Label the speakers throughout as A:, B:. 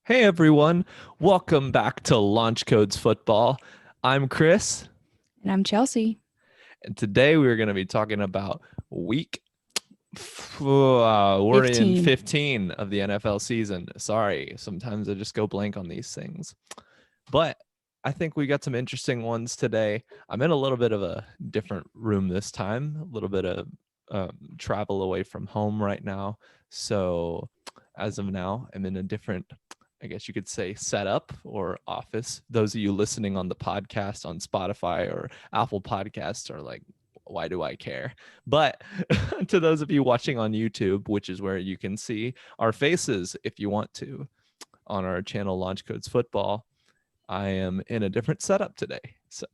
A: Hey everyone, welcome back to Launch Codes Football. I'm Chris,
B: And I'm Chelsea.
A: and today we're going to be talking about week we're in
B: 15.
A: 15 of the NFL season. Sorry, sometimes I just go blank on these things. But I think we got some interesting ones today. I'm in a little bit of a different room this time, a little bit of travel away from home right now. So as of now, I'm in a different, I guess you could say, setup or office. Those of you listening on the podcast on Spotify or Apple Podcasts are like, why do I care? But to those of you watching on YouTube, which is where you can see our faces if you want to on our channel Launch Codes Football, I am in a different setup today. So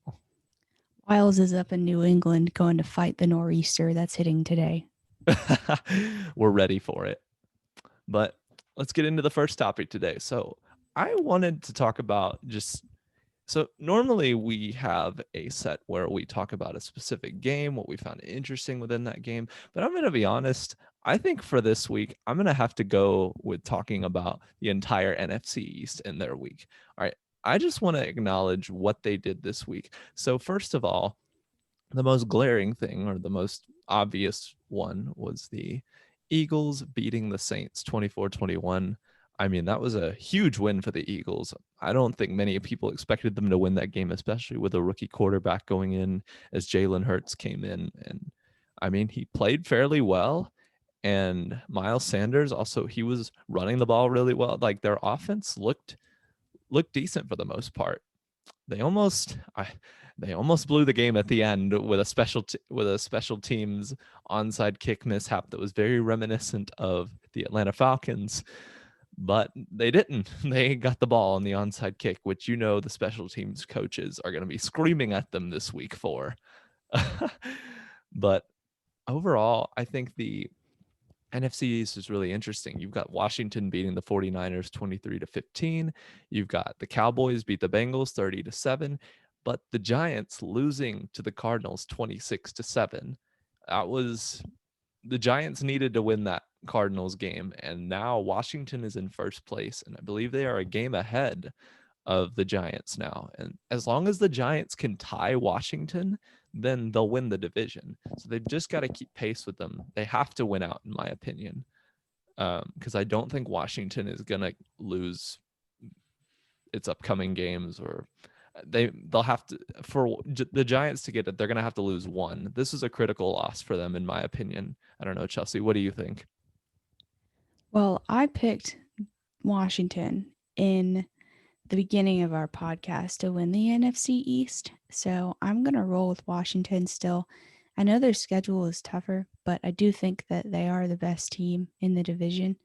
B: Wiles is up in New England going to fight the nor'easter that's hitting today.
A: we're ready for it. But let's get into the first topic today. So I wanted to talk about normally we have a set where we talk about a specific game, what we found interesting within that game. But I'm going to be honest, I think for this week, I'm going to have to go with talking about the entire NFC East in their week. All right. I just want to acknowledge what they did this week. So, first of all, the most glaring thing or the most obvious one was the Eagles beating the Saints 24-21. I mean, that was a huge win for the Eagles. I don't think many people expected them to win that game, especially with a rookie quarterback going in as Jalen Hurts came in. And I mean, he played fairly well. And Miles Sanders also, he was running the ball really well. Like their offense looked decent for the most part. They almost they almost blew the game at the end with with a special teams onside kick mishap that was very reminiscent of the Atlanta Falcons, but they didn't. They got the ball on the onside kick, which the special teams coaches are going to be screaming at them this week for. But overall, I think the NFC East is really interesting. You've got Washington beating the 49ers 23-15. You've got the Cowboys beat the Bengals 30-7, but the Giants losing to the Cardinals 26-7. That was the Giants needed to win that Cardinals game, and now Washington is in first place, and I believe they are a game ahead of the Giants now. And as long as the Giants can tie Washington, then they'll win the division. So they've just got to keep pace with them. They have to win out, in my opinion, because I don't think Washington is going to lose its upcoming games, or they'll have to, for the Giants to get it, they're going to have to lose one. This is a critical loss for them, in my opinion. I don't know, Chelsea, what do you think?
B: Well, I picked Washington in the beginning of our podcast to win the NFC East. So I'm going to roll with Washington still. I know their schedule is tougher, but I do think that they are the best team in the division,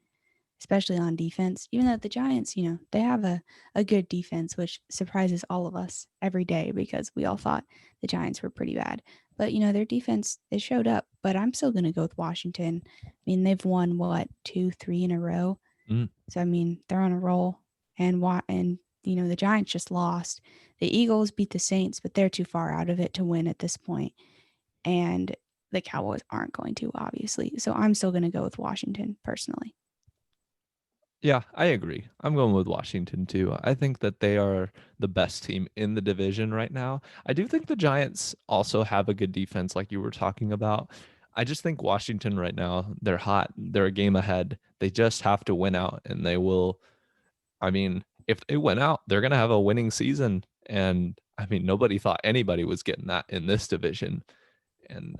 B: especially on defense. Even though the Giants, they have a good defense, which surprises all of us every day because we all thought the Giants were pretty bad. But, their defense, it showed up. But I'm still going to go with Washington. I mean, they've won, what, 2, 3 in a row?
A: Mm.
B: So, I mean, they're on a roll. And the Giants just lost. The Eagles beat the Saints, but they're too far out of it to win at this point. And the Cowboys aren't going to, obviously. So I'm still going to go with Washington personally.
A: Yeah, I agree. I'm going with Washington too. I think that they are the best team in the division right now. I do think the Giants also have a good defense, like you were talking about. I just think Washington right now, they're hot. They're a game ahead. They just have to win out, and they will. I mean, if they win out, they're going to have a winning season. And I mean, nobody thought anybody was getting that in this division. And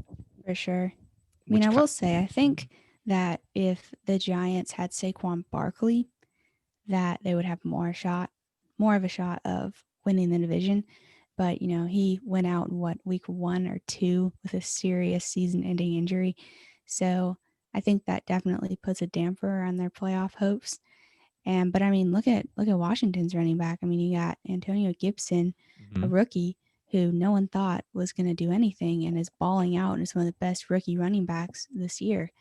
B: For sure. I mean,
A: which
B: I
A: kind
B: will say, I think that if the Giants had Saquon Barkley, that they would have more of a shot of winning the division. But, he went out in week 1 or 2 with a serious season ending injury. So I think that definitely puts a damper on their playoff hopes. But I mean, look at Washington's running back. I mean, you got Antonio Gibson, a
A: Mhm.
B: rookie who no one thought was going to do anything and is balling out and is one of the best rookie running backs this year.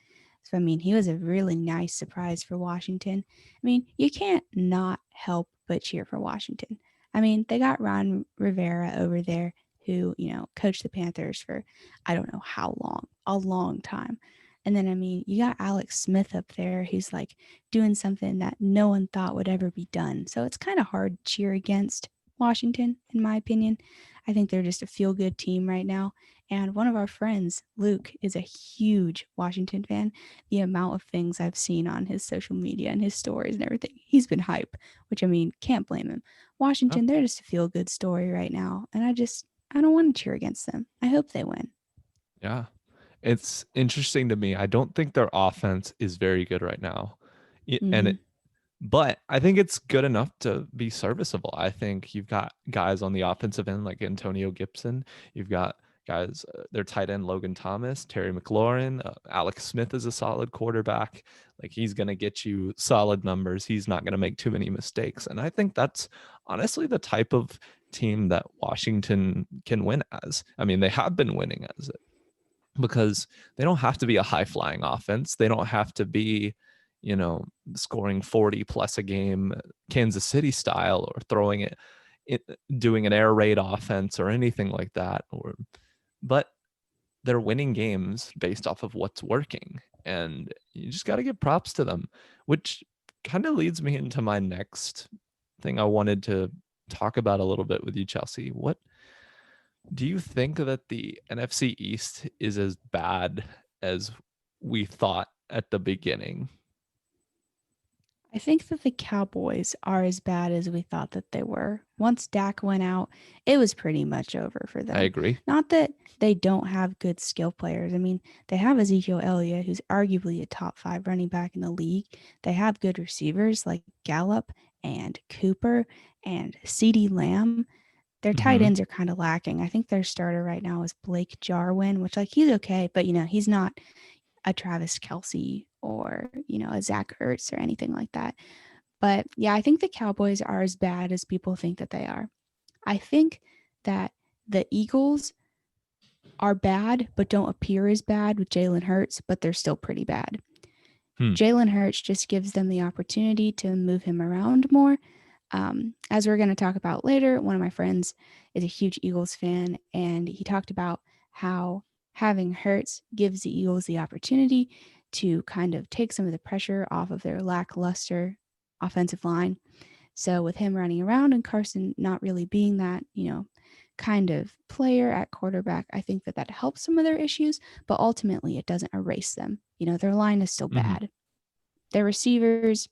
B: So I mean, he was a really nice surprise for Washington. I mean, you can't not help but cheer for Washington. I mean, they got Ron Rivera over there who, coached the Panthers for I don't know how long, a long time. And then, I mean, you got Alex Smith up there who's like doing something that no one thought would ever be done. So it's kind of hard to cheer against Washington, in my opinion. I think they're just a feel good team right now. And one of our friends, Luke, is a huge Washington fan. The amount of things I've seen on his social media and his stories and everything, he's been hype, which I mean, can't blame him.
A: Oh,
B: Washington, they're just a feel good story right now. And I don't want to cheer against them. I hope they win.
A: yeah. It's interesting to me. I don't think their offense is very good right now. And
B: Mm-hmm.
A: but I think it's good enough to be serviceable. I think you've got guys on the offensive end like Antonio Gibson. You've got guys, their tight end Logan Thomas, Terry McLaurin, Alex Smith is a solid quarterback. Like he's going to get you solid numbers. He's not going to make too many mistakes. And I think that's honestly the type of team that Washington can win as. I mean, they have been winning as it because they don't have to be a high flying offense. They don't have to be, scoring 40 plus a game, Kansas City style, or it doing an air raid offense or anything like that. But they're winning games based off of what's working. And you just got to give props to them, which kind of leads me into my next thing I wanted to talk about a little bit with you, Chelsea. What do you think that the NFC East is as bad as we thought at the beginning?
B: I think that the Cowboys are as bad as we thought that they were. Once Dak went out, it was pretty much over for
A: I
B: them.
A: agree.
B: Not that they don't have good skill players. I mean, they have Ezekiel Elliott, who's arguably a top five running back in the league. They have good receivers like Gallup and Cooper and CeeDee Lamb. Their tight
A: Mm-hmm.
B: ends are kind of lacking. I think their starter right now is Blake Jarwin, which like he's okay, but he's not a Travis Kelsey or, a Zach Ertz or anything like that. But yeah, I think the Cowboys are as bad as people think that they are. I think that the Eagles are bad, but don't appear as bad with Jalen Hurts, but they're still pretty bad.
A: Hmm.
B: Jalen Hurts just gives them the opportunity to move him around more. As we're going to talk about later, one of my friends is a huge Eagles fan, and he talked about how having Hurts gives the Eagles the opportunity to kind of take some of the pressure off of their lackluster offensive line. So with him running around and Carson not really being that, kind of player at quarterback, I think that helps some of their issues, but ultimately it doesn't erase them. Their line is still
A: Mm-hmm.
B: bad. Their receivers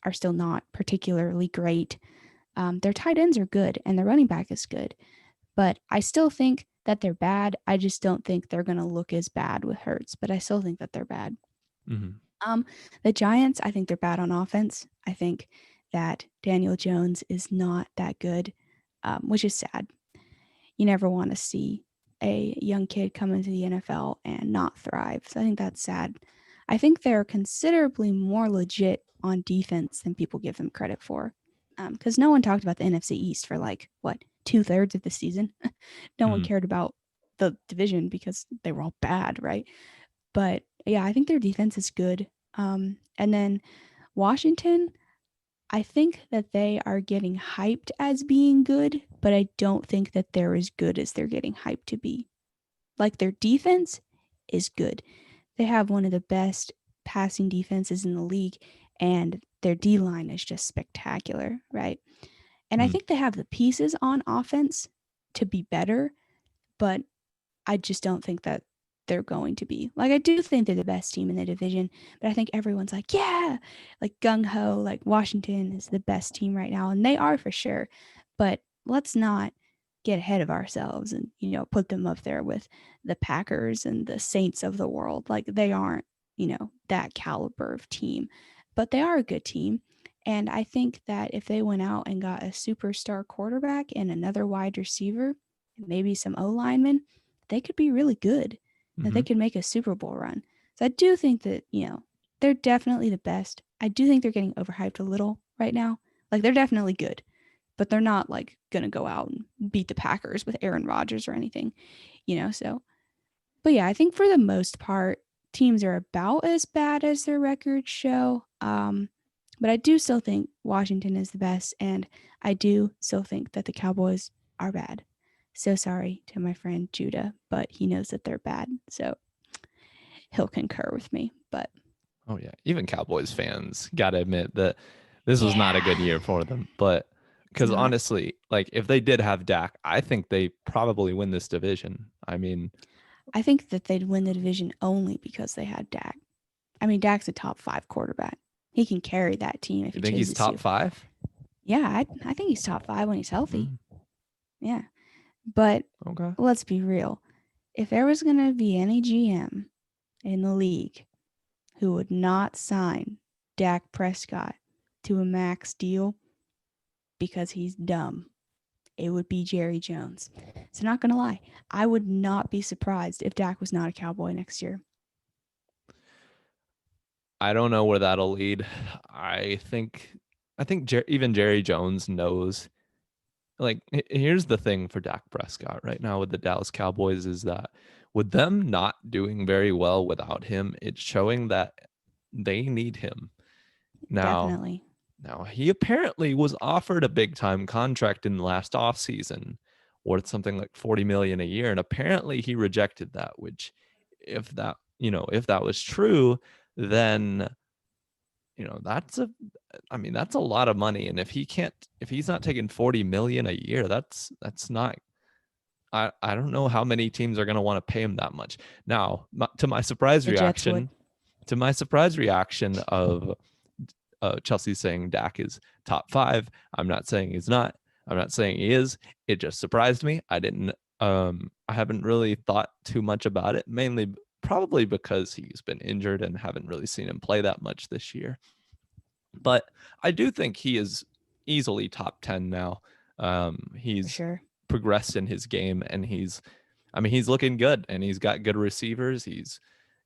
B: are still not particularly great. Their tight ends are good and their running back is good, but I still think that they're bad. I just don't think they're going to look as bad with Hurts, but I still think that they're bad.
A: Mm-hmm.
B: Um, the Giants, I think they're bad on offense. I think that Daniel Jones is not that good, which is sad. You never want to see a young kid come into the NFL and not thrive. So I think that's sad. I think they're considerably more legit on defense than people give them credit for. Because no one talked about the NFC East for like, what, 2/3 of the season? No one
A: Mm-hmm.
B: cared about the division because they were all bad, right? But yeah, I think their defense is good. And then Washington, I think that they are getting hyped as being good, but I don't think that they're as good as they're getting hyped to be. Like their defense is good. They have one of the best passing defenses in the league, and their D line is just spectacular, right? And I
A: Mm-hmm.
B: think they have the pieces on offense to be better, but I just don't think that they're going to be. Like, I do think they're the best team in the division, but I think everyone's like, yeah, like gung ho, like Washington is the best team right now. And they are for sure. But let's not get ahead of ourselves and, put them up there with the Packers and the Saints of the world. Like, they aren't, that caliber of team, but they are a good team. And I think that if they went out and got a superstar quarterback and another wide receiver, and maybe some O linemen, they could be really good, that
A: Mm-hmm.
B: they could make a Super Bowl run. So I do think that, they're definitely the best. I do think they're getting overhyped a little right now. Like they're definitely good, but they're not like going to go out and beat the Packers with Aaron Rodgers or anything, so but yeah, I think for the most part teams are about as bad as their records show. But I do still think Washington is the best, and I do still think that the Cowboys are bad. So sorry to my friend Judah, but he knows that they're bad. So he'll concur with me. But
A: Oh yeah, even Cowboys fans got to admit that this was not a
B: yeah,
A: good year for them. But
B: it's
A: because
B: not.
A: honestly, like if they did have Dak, I think they probably win this division. I mean,
B: I think that they'd win the division only because they had Dak. I mean, Dak's a top 5 quarterback. He can carry that team if
A: you
B: he
A: think he's
B: chooses
A: top
B: to.
A: five?
B: Yeah, I think he's top 5 when he's healthy.
A: Mm,
B: Yeah. But
A: okay.
B: let's be real. If there was going to be any GM in the league who would not sign Dak Prescott to a max deal because he's dumb, it would be Jerry Jones. So, not going to lie, I would not be surprised if Dak was not a Cowboy next year.
A: I don't know where that'll lead. I think even Jerry Jones knows. Like, here's the thing for Dak Prescott right now with the Dallas Cowboys is that with them not doing very well without him, it's showing that they need him. Now,
B: Definitely.
A: now he apparently was offered a big time contract in the last offseason worth something like 40 million a year. And apparently he rejected that, which if that, if that was true, then that's that's a lot of money. And if he's not taking 40 million a year, that's not I don't know how many teams are going to want to pay him that much. Now,
B: The Jets would.
A: to my surprise reaction of Chelsea saying Dak is top five. I'm not saying he's not. I'm not saying he is. It just surprised me. I haven't really thought too much about it, mainly probably because he's been injured and haven't really seen him play that much this year. But I do think he is easily top 10 now.
B: For
A: He's
B: sure.
A: progressed in his game and he's looking good and he's got good receivers.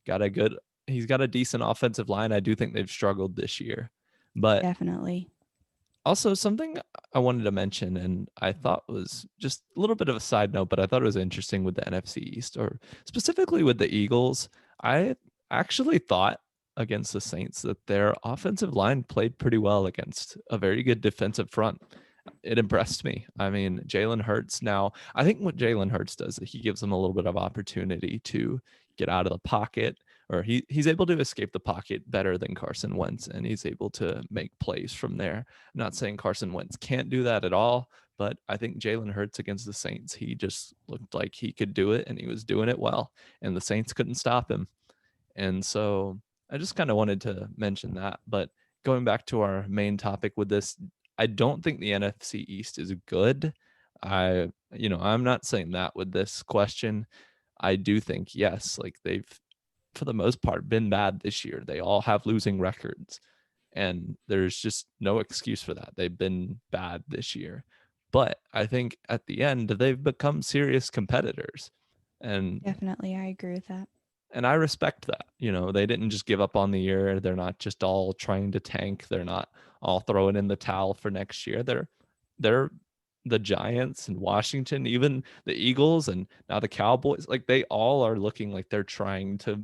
A: Got a good, he's got a decent offensive line. I do think they've struggled this year. But
B: Definitely.
A: also something I wanted to mention, and I thought was just a little bit of a side note, but I thought it was interesting with the NFC East, or specifically with the Eagles. I actually thought against the Saints that their offensive line played pretty well against a very good defensive front. It impressed me. I mean, Jalen Hurts now, I think what Jalen Hurts does is he gives them a little bit of opportunity to get out of the pocket, or he's able to escape the pocket better than Carson Wentz, and he's able to make plays from there. I'm not saying Carson Wentz can't do that at all, but I think Jalen Hurts against the Saints, he just looked like he could do it and he was doing it well, and the Saints couldn't stop him. And so I just kind of wanted to mention that. But going back to our main topic with this, I don't think the NFC East is good. I'm not saying that with this question. I do think, yes, like they've, for the most part, been bad this year. They all have losing records, and there's just no excuse for that. They've been bad this year. But I think at the end, they've become serious competitors. And
B: Definitely. I agree with that.
A: and I respect that. They didn't just give up on the year. They're not just all trying to tank. They're not all throwing in the towel for next year. They're the Giants and Washington, even the Eagles and now the Cowboys. Like they all are looking like they're trying to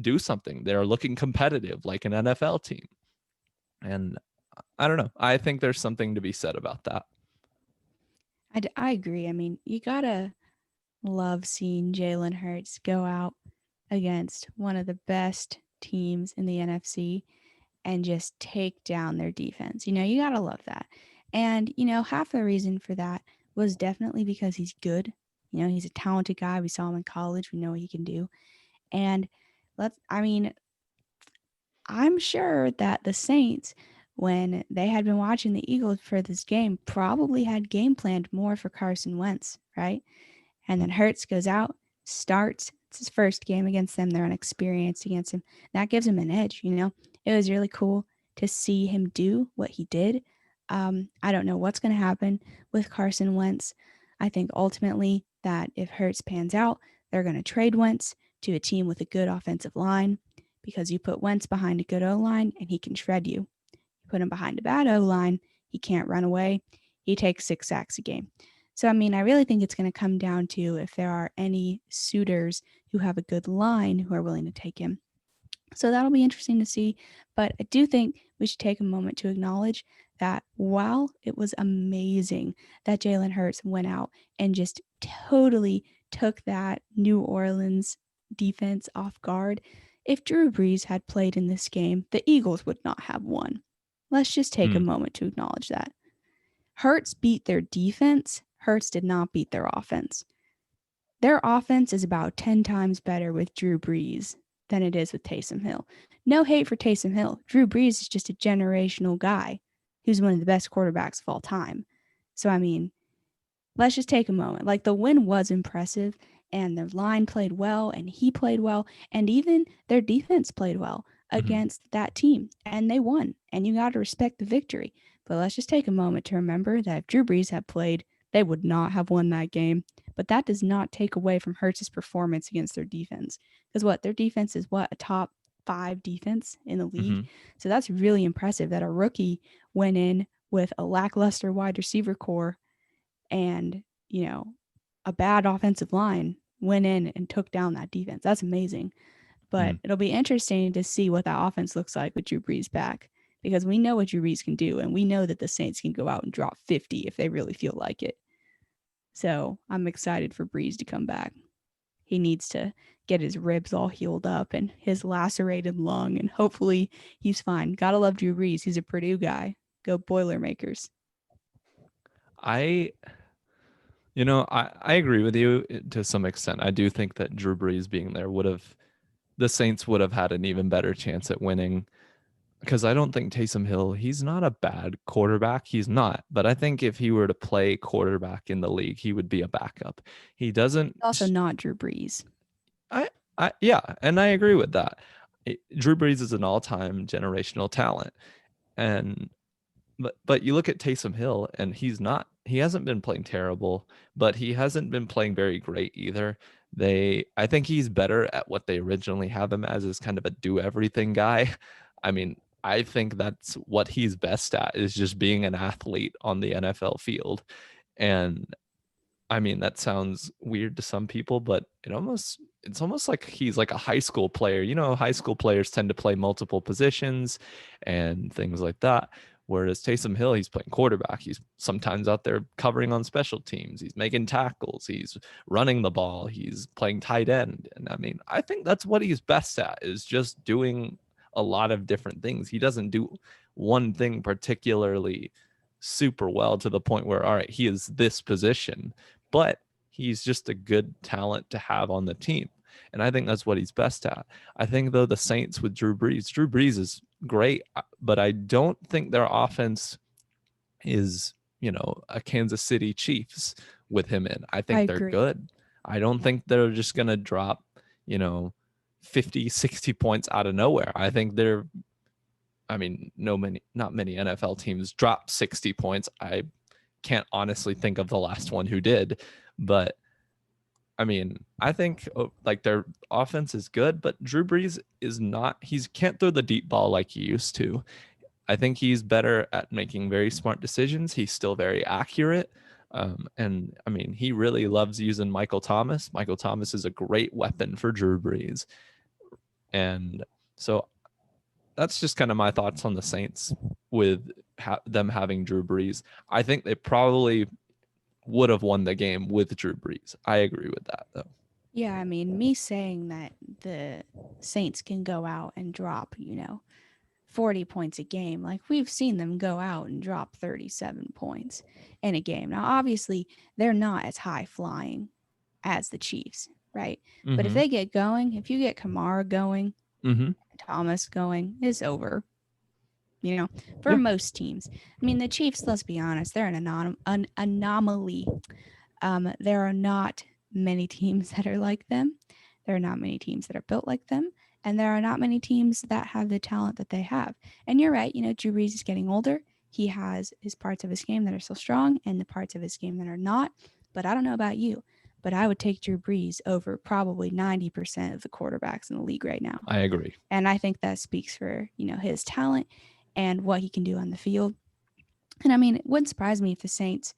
A: do something. They're looking competitive like an NFL team. And I don't know. I think there's something to be said about that.
B: I agree. I mean, you got to love seeing Jalen Hurts go out against one of the best teams in the NFC and just take down their defense. You got to love that. And, half the reason for that was definitely because he's good. He's a talented guy. We saw him in college. We know what he can do. And I mean, I'm sure that the Saints, when they had been watching the Eagles for this game, probably had game planned more for Carson Wentz, right? And then Hurts goes out, starts. It's his first game against them. They're unexperienced against him. That gives him an edge, It was really cool to see him do what he did. I don't know what's going to happen with Carson Wentz. I think ultimately that if Hurts pans out, they're going to trade Wentz to a team with a good offensive line because you put Wentz behind a good O line and he can shred you. You put him behind a bad O line, he can't run away. He takes 6 sacks a game. So, I mean, I really think it's going to come down to if there are any suitors who have a good line who are willing to take him. So that'll be interesting to see. But I do think we should take a moment to acknowledge that while it was amazing that Jalen Hurts went out and just totally took that New Orleans defense off guard. If Drew Brees had played in this game, the Eagles would not have won. Let's just take a
A: Mm,
B: moment to acknowledge that. Hurts beat their defense. Hurts did not beat their offense. Their offense is about 10 times better with Drew Brees than it is with Taysom Hill. No hate for Taysom Hill. Drew Brees is just a generational guy who's one of the best quarterbacks of all time. So, I mean, let's just take a moment. Like, the win was impressive, and their line played well, and he played well, and even their defense played well
A: mhm,
B: against that team, and they won. And you got to respect the victory. But let's just take a moment to remember that if Drew Brees had played, they would not have won that game. But that does not take away from Hurts' performance against their defense. Because what? Their defense is what? A top 5 defense in the league.
A: mhm,
B: So that's really impressive that a rookie went in with a lackluster wide receiver core and, you know, a bad offensive line went in and took down that defense. That's amazing. But
A: mm.
B: it'll be interesting to see what that offense looks like with Drew Brees back because we know what Drew Brees can do, and we know that the Saints can go out and drop 50 if they really feel like it. So I'm excited for Brees to come back. He needs to get his ribs all healed up and his lacerated lung, and hopefully he's fine. Gotta love Drew Brees. He's a Purdue guy. Go Boilermakers.
A: I, I agree with you to some extent. I do think that Drew Brees being there the Saints would have had an even better chance at winning because I don't think Taysom Hill, he's not a bad quarterback. He's not. But I think if he were to play quarterback in the league, he would be a backup. He doesn't,
B: Also, not Drew Brees.
A: I, yeah, and I agree with that. Drew Brees is an all time generational talent. And but you look at Taysom Hill and he hasn't been playing terrible, but he hasn't been playing very great either. I think he's better at what they originally have him as kind of a do everything guy. I mean, I think that's what he's best at is just being an athlete on the NFL field. And I mean, that sounds weird to some people, but it's almost like he's like a high school player. High school players tend to play multiple positions and things like that. Whereas Taysom Hill, he's playing quarterback. He's sometimes out there covering on special teams. He's making tackles. He's running the ball. He's playing tight end. And I mean, I think that's what he's best at is just doing a lot of different things. He doesn't do one thing particularly super well to the point where, all right, he is this position, but he's just a good talent to have on the team. And I think that's what he's best at. I think, though, the Saints with Drew Brees is great, but I don't think their offense is, a Kansas City Chiefs with him in. I
B: I
A: think they're
B: agree.
A: good. I don't think they're just going to drop, you know, 50, 60 points out of nowhere. I think I mean, not many NFL teams drop 60 points. I can't honestly think of the last one who did, but I mean, I think like their offense is good, but Drew Brees is not. He can't throw the deep ball like he used to. I think he's better at making very smart decisions. He's still very accurate. And I mean, he really loves using Michael Thomas. Michael Thomas is a great weapon for Drew Brees. And so that's just kind of my thoughts on the Saints with them having Drew Brees. I think they probably would have won the game with Drew Brees. I agree with that, though.
B: Yeah, I mean, me saying that the Saints can go out and drop, 40 points a game, like we've seen them go out and drop 37 points in a game. Now, obviously, they're not as high flying as the Chiefs, right? But if
A: Mm-hmm.
B: they get going, if you get Kamara going,
A: Mm-hmm.
B: Thomas going, it's over, for
A: Yeah.
B: most teams. I mean, the Chiefs, let's be honest, they're an anomaly. There are not many teams that are like them. There are not many teams that are built like them. And there are not many teams that have the talent that they have. And you're right, Drew Brees is getting older. He has his parts of his game that are still strong and the parts of his game that are not. But I don't know about you, but I would take Drew Brees over probably 90% of the quarterbacks in the league right now.
A: I agree.
B: And I think that speaks for, his talent and what he can do on the field. And I mean, it wouldn't surprise me if the Saints,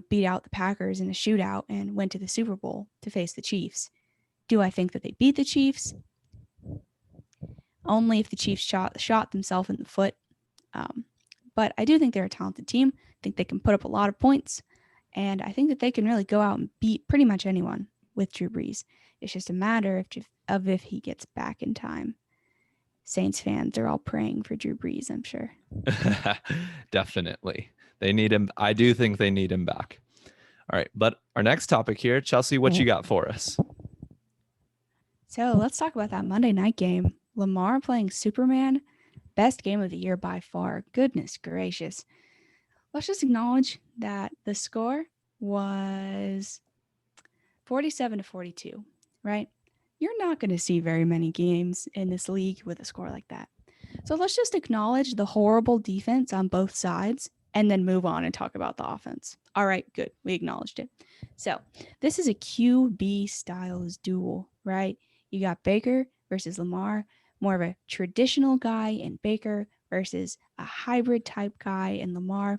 B: beat out the Packers in a shootout and went to the Super Bowl to face the Chiefs. Do I think that they beat the Chiefs? Only if the Chiefs shot themselves in the foot. Um, but I do think they're a talented team. I think they can put up a lot of points. And I think that they can really go out and beat pretty much anyone with Drew Brees. It's just a matter of if he gets back in time. Saints fans are all praying for Drew Brees, I'm sure.
A: Definitely. They need him. I do think they need him back. All right. But our next topic here, Chelsea, what you got for us?
B: So let's talk about that Monday night game. Lamar playing Superman, best game of the year by far. Goodness gracious. Let's just acknowledge that the score was 47-42, right? You're not going to see very many games in this league with a score like that. So let's just acknowledge the horrible defense on both sides and then move on and talk about the offense. All right, good. We acknowledged it. So this is a QB styles duel, right? You got Baker versus Lamar, more of a traditional guy in Baker versus a hybrid type guy in Lamar.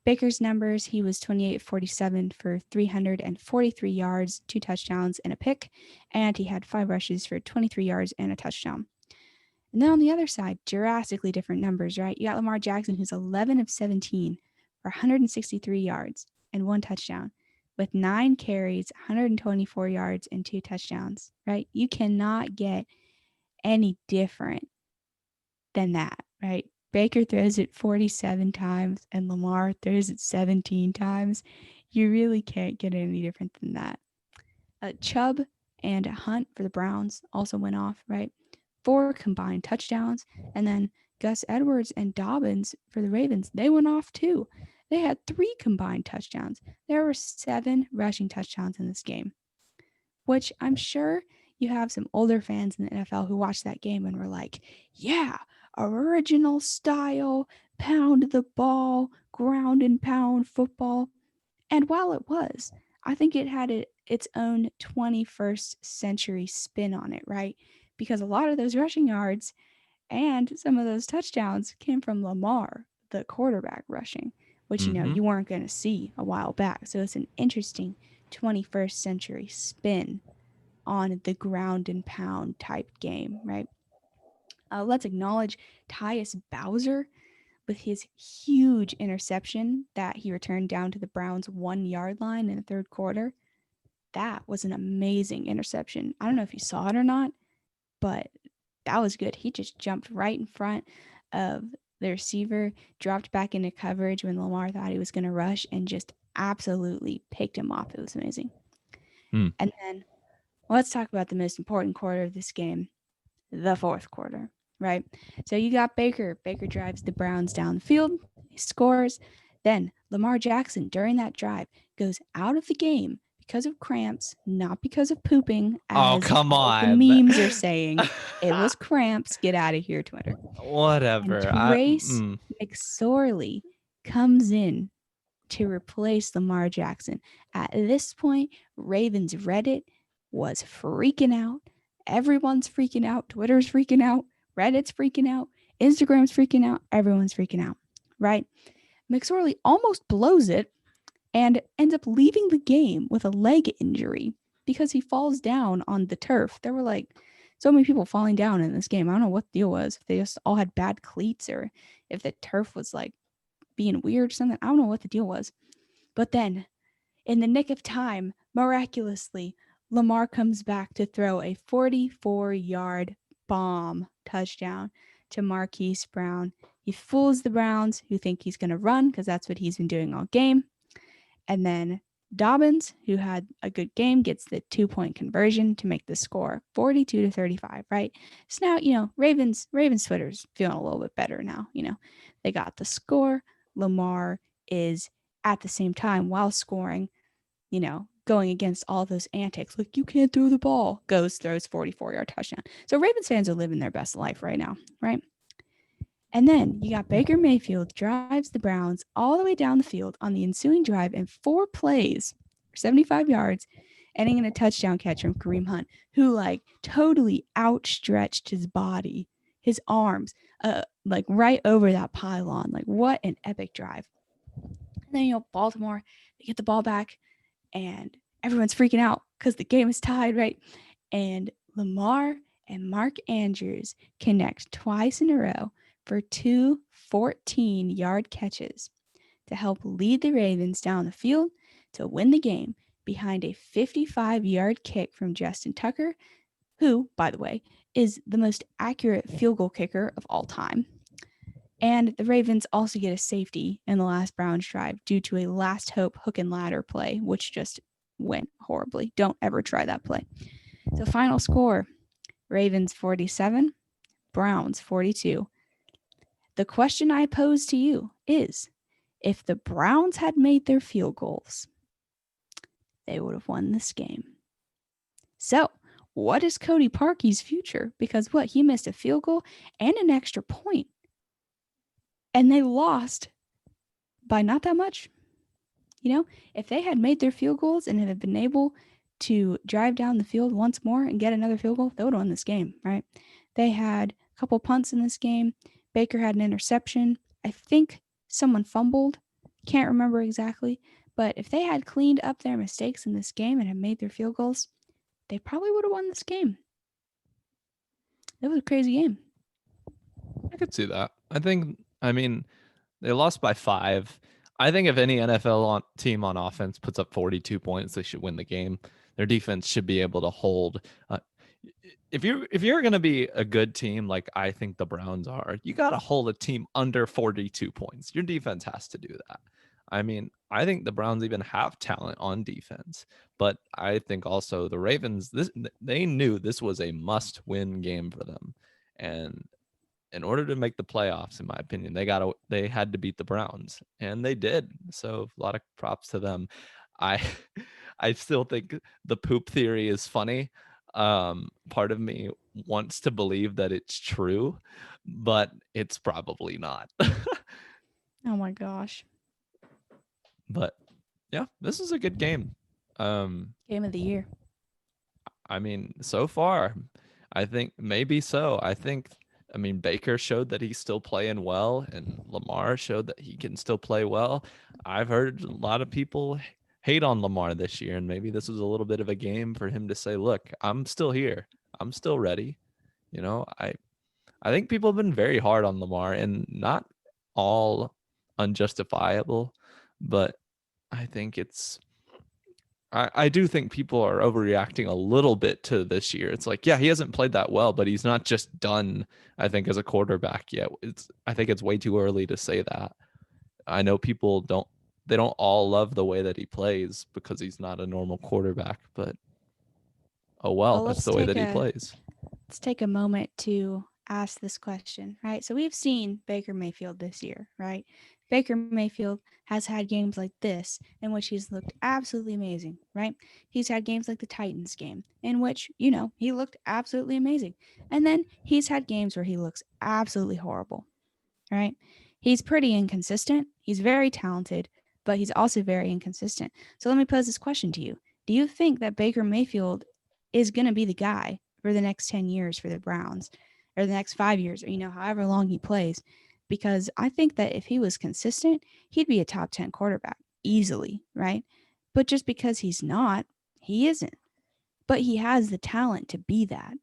B: Baker's numbers, he was 28-47 for 343 yards, 2 touchdowns, and a pick, and he had 5 rushes for 23 yards and a touchdown. And then on the other side, drastically different numbers, right? You got Lamar Jackson, who's 11 of 17 for 163 yards and 1 touchdown, with 9 carries, 124 yards, and 2 touchdowns, right? You cannot get any different than that, right? Baker throws it 47 times and Lamar throws it 17 times. You really can't get any different than that. Chubb and Hunt for the Browns also went off, right? 4 combined touchdowns. And then Gus Edwards and Dobbins for the Ravens, they went off too. They had 3 combined touchdowns. There were 7 rushing touchdowns in this game, which I'm sure you have some older fans in the NFL who watched that game and were like, yeah, original style, pound the ball, ground and pound football. And while it was, I think it had its own 21st century spin on it, right? Because a lot of those rushing yards and some of those touchdowns came from Lamar, the quarterback rushing, which,
A: Mm-hmm.
B: you weren't going to see a while back. So it's an interesting 21st century spin on the ground and pound type game, right? Let's acknowledge Tyus Bowser with his huge interception that he returned down to the Browns' 1 yard line in the third quarter. That was an amazing interception. I don't know if you saw it or not, but that was good. He just jumped right in front of the receiver, dropped back into coverage when Lamar thought he was going to rush, and just absolutely picked him off. It was amazing.
A: Mm.
B: And then let's talk about the most important quarter of this game, the fourth quarter, right? So you got Baker. Baker drives the Browns down the field, he scores. Then Lamar Jackson, during that drive, goes out of the game because of cramps, not because of pooping,
A: Oh,
B: as
A: come
B: all the
A: on.
B: memes are saying. It was cramps. Get out of here, Twitter. And
A: Whatever.
B: Trace McSorley comes in to replace Lamar Jackson. At this point, Ravens Reddit was freaking out. Everyone's freaking out. Twitter's freaking out. Reddit's freaking out. Instagram's freaking out. Everyone's freaking out, right? McSorley almost blows it and ends up leaving the game with a leg injury because he falls down on the turf. There were like so many people falling down in this game. I don't know what the deal was. If they just all had bad cleats or if the turf was like being weird or something. I don't know what the deal was. But then, in the nick of time, miraculously, Lamar comes back to throw a 44-yard bomb touchdown to Marquise Brown. He fools the Browns, who think he's going to run because that's what he's been doing all game. And then Dobbins, who had a good game, gets the 2-point conversion to make the score 42-35, right? So now, Ravens Twitter's feeling a little bit better now. They got the score. Lamar is at the same time while scoring, going against all those antics. Like, you can't throw the ball. Throws 44-yard touchdown. So Ravens fans are living their best life right now, right? And then you got Baker Mayfield drives the Browns all the way down the field on the ensuing drive in 4 plays for 75 yards, ending in a touchdown catch from Kareem Hunt, who totally outstretched his body, his arms, right over that pylon. What an epic drive. And then, Baltimore, they get the ball back and everyone's freaking out because the game is tied, right? And Lamar and Mark Andrews connect twice in a row for 2 14-yard catches to help lead the Ravens down the field to win the game behind a 55-yard kick from Justin Tucker who, by the way, is the most accurate field goal kicker of all time. And the Ravens also get a safety in the last Browns drive due to a last hope hook and ladder play, which just went horribly. Don't ever try that play. So, final score Ravens 47, Browns 42. The question I pose to you is if the Browns had made their field goals, they would have won this game. So, what is Cody Parkey's future? Because what? He missed a field goal and an extra point, and they lost by not that much. You know, if they had made their field goals and had been able to drive down the field once more and get another field goal, they would have won this game, right? They had a couple punts in this game. Baker had an interception. I think someone fumbled. Can't remember exactly. But if they had cleaned up their mistakes in this game and had made their field goals, they probably would have won this game. It was a crazy game.
A: I could see that. I mean, they lost by 5. I think if any team on offense puts up 42 points, they should win the game. Their defense should be able to hold. If you're going to be a good team, like I think the Browns are, you got to hold a team under 42 points. Your defense has to do that. I mean, I think the Browns even have talent on defense, but I think also the Ravens, they knew this was a must-win game for them, and in order to make the playoffs, in my opinion, they had to beat the Browns, and they did. So a lot of props to them. I I still think the poop theory is funny. Part of me wants to believe that it's true, but it's probably not.
B: Oh my gosh.
A: But yeah, this is a good game.
B: Game of the year.
A: I mean, so far, I think maybe so. I mean, Baker showed that he's still playing well, and Lamar showed that he can still play well. I've heard a lot of people hate on Lamar this year, and maybe this was a little bit of a game for him to say, "Look, I'm still here. I'm still ready." You know, I think people have been very hard on Lamar, and not all unjustifiable, but I think I do think people are overreacting a little bit to this year. It's like, yeah, he hasn't played that well, but he's not just done, I think, as a quarterback yet. I think it's way too early to say that. I know people don't all love the way that he plays because he's not a normal quarterback, but oh well,
B: Well,
A: that's the way that he plays.
B: let's take a moment to ask this question, right? So we've seen Baker Mayfield this year, right? Baker Mayfield has had games like this in which he's looked absolutely amazing, right? He's had games like the Titans game in which, he looked absolutely amazing. And then he's had games where he looks absolutely horrible, right? He's pretty inconsistent. He's very talented, but he's also very inconsistent. So let me pose this question to you. Do you think that Baker Mayfield is going to be the guy for the next 10 years for the Browns or the next 5 years or, however long he plays? Because I think that if he was consistent, he'd be a top 10 quarterback easily, right? But just because he's not, he isn't. But he has the talent to be that,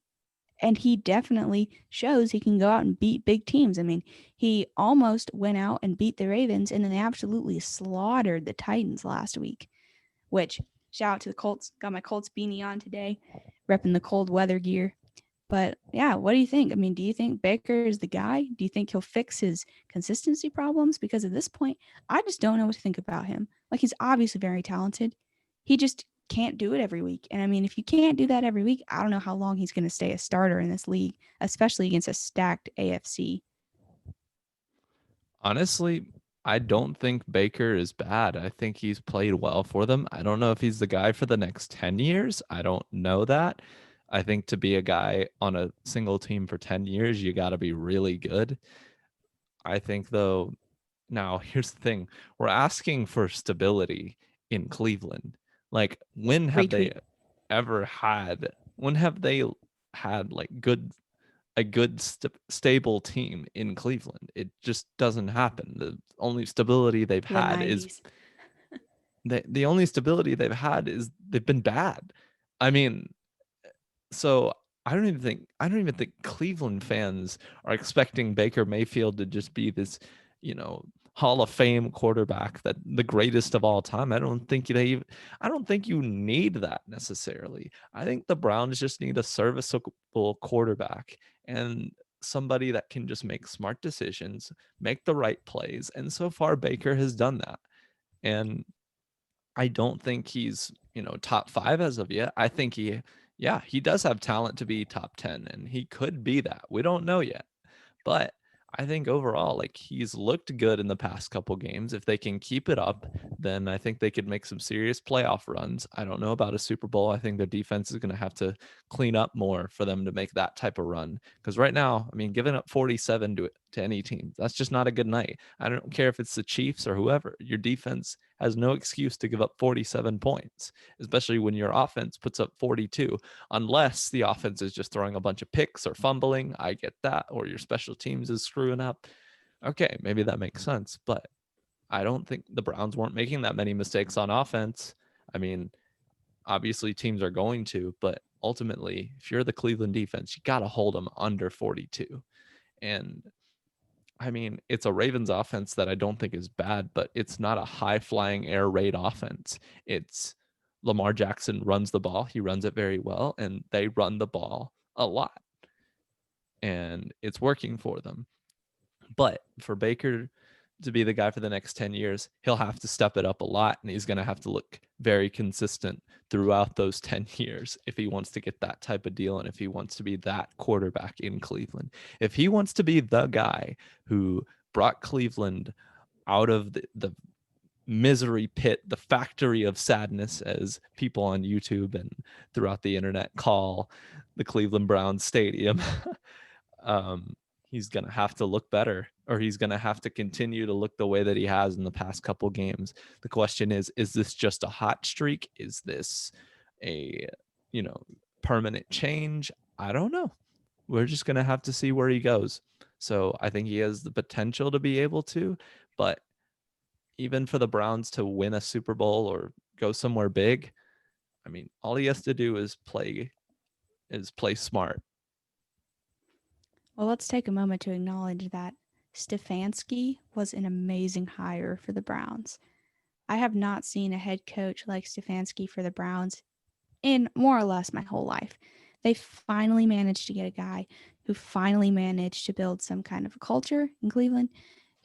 B: and he definitely shows he can go out and beat big teams. I mean, he almost went out and beat the Ravens, and then they absolutely slaughtered the Titans last week. Which, shout out to the Colts. Got my Colts beanie on today, repping the cold weather gear. But yeah, what do you think? I mean, do you think Baker is the guy? Do you think he'll fix his consistency problems? Because at this point, I just don't know what to think about him. Like, he's obviously very talented. He just can't do it every week. And I mean, if you can't do that every week, I don't know how long he's going to stay a starter in this league, especially against a stacked AFC.
A: Honestly, I don't think Baker is bad. I think he's played well for them. I don't know if he's the guy for the next 10 years. I don't know that. I think to be a guy on a single team for 10 years, you got to be really good. I think, though, now here's the thing, we're asking for stability in Cleveland. Like,
B: Retweet.
A: when have they had like a good stable team in Cleveland? It just doesn't happen. The only stability they've
B: The
A: had is
B: 90s.
A: the only stability they've had is they've been bad. I mean, so I don't even think Cleveland fans are expecting Baker Mayfield to just be this, you know, Hall of Fame quarterback, that the greatest of all time. I don't think you need that necessarily. I think the Browns just need a serviceable quarterback and somebody that can just make smart decisions, make the right plays. And so far Baker has done that. And I don't think he's, top 5 as of yet. I think he does have talent to be top 10 and he could be that. We don't know yet. But I think overall, like, he's looked good in the past couple games. If they can keep it up, then I think they could make some serious playoff runs. I don't know about a Super Bowl. I think their defense is going to have to clean up more for them to make that type of run. Because right now, I mean, giving up 47 to any team, that's just not a good night. I don't care if it's the Chiefs or whoever. Your defense has no excuse to give up 47 points, especially when your offense puts up 42, unless the offense is just throwing a bunch of picks or fumbling. I get that. Or your special teams is screwing up. Okay, maybe that makes sense. But I don't think the Browns weren't making that many mistakes on offense. I mean, obviously teams are going to, but ultimately, if you're the Cleveland defense, you got to hold them under 42. And I mean, it's a Ravens offense that I don't think is bad, but it's not a high flying air raid offense. It's Lamar Jackson runs the ball. He runs it very well, and they run the ball a lot. And it's working for them. But for Baker to be the guy for the next 10 years, he'll have to step it up a lot, and he's going to have to look very consistent throughout those 10 years if he wants to get that type of deal and if he wants to be that quarterback in Cleveland. If he wants to be the guy who brought Cleveland out of the misery pit, the factory of sadness, as people on YouTube and throughout the internet call the Cleveland Browns stadium, um, he's going to have to look better, or he's going to have to continue to look the way that he has in the past couple games. The question is this just a hot streak? Is this a, permanent change? I don't know. We're just going to have to see where he goes. So I think he has the potential to be able to, but even for the Browns to win a Super Bowl or go somewhere big, I mean, all he has to do is play smart.
B: Well, let's take a moment to acknowledge that Stefanski was an amazing hire for the Browns. I have not seen a head coach like Stefanski for the Browns in more or less my whole life. They finally managed to get a guy who finally managed to build some kind of a culture in Cleveland,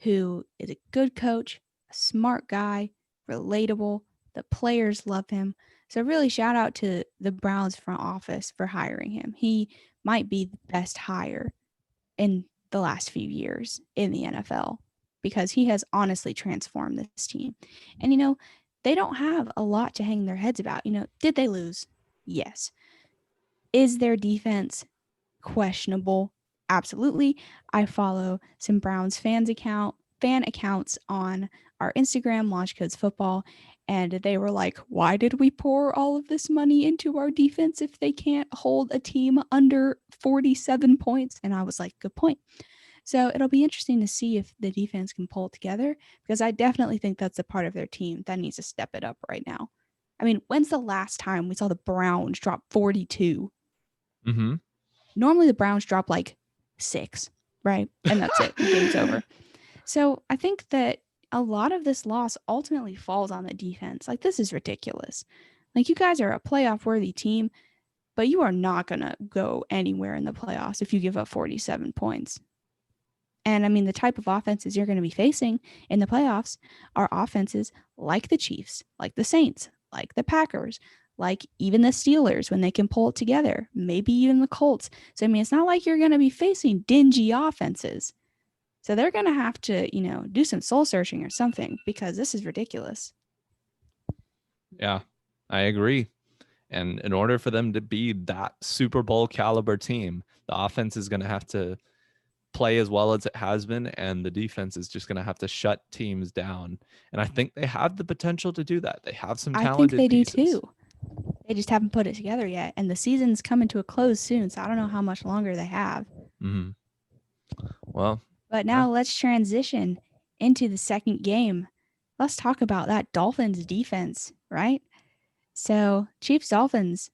B: who is a good coach, a smart guy, relatable. The players love him. So, really, shout out to the Browns front office for hiring him. He might be the best hire in the last few years in the NFL because he has honestly transformed this team. And, they don't have a lot to hang their heads about. Did they lose? Yes. Is their defense questionable? Absolutely. I follow some Browns fan accounts on our Instagram, Launch Codes Football, and they were like, "Why did we pour all of this money into our defense if they can't hold a team under 47 points?" And I was like, "Good point." So it'll be interesting to see if the defense can pull it together because I definitely think that's a part of their team that needs to step it up right now. I mean, when's the last time we saw the Browns drop 42?
A: Mm-hmm.
B: Normally the Browns drop like 6, right? And that's it. The game's over. So I think that a lot of this loss ultimately falls on the defense. Like, this is ridiculous. Like, you guys are a playoff worthy team, but you are not going to go anywhere in the playoffs if you give up 47 points. And I mean, the type of offenses you're going to be facing in the playoffs are offenses like the Chiefs, like the Saints, like the Packers, like even the Steelers when they can pull it together, maybe even the Colts. So, I mean, it's not like you're going to be facing dingy offenses. So they're going to have to, do some soul searching or something because this is ridiculous.
A: Yeah, I agree. And in order for them to be that Super Bowl caliber team, the offense is going to have to play as well as it has been, and the defense is just going to have to shut teams down. And I think they have the potential to do that. They have some
B: I think
A: talented
B: they do
A: pieces.
B: too. They just haven't put it together yet. And the season's coming to a close soon, so I don't know how much longer they have.
A: Mm-hmm. Well,
B: But
A: yeah.
B: now let's transition into the second game. Let's talk about that Dolphins defense, right? So, Chiefs Dolphins.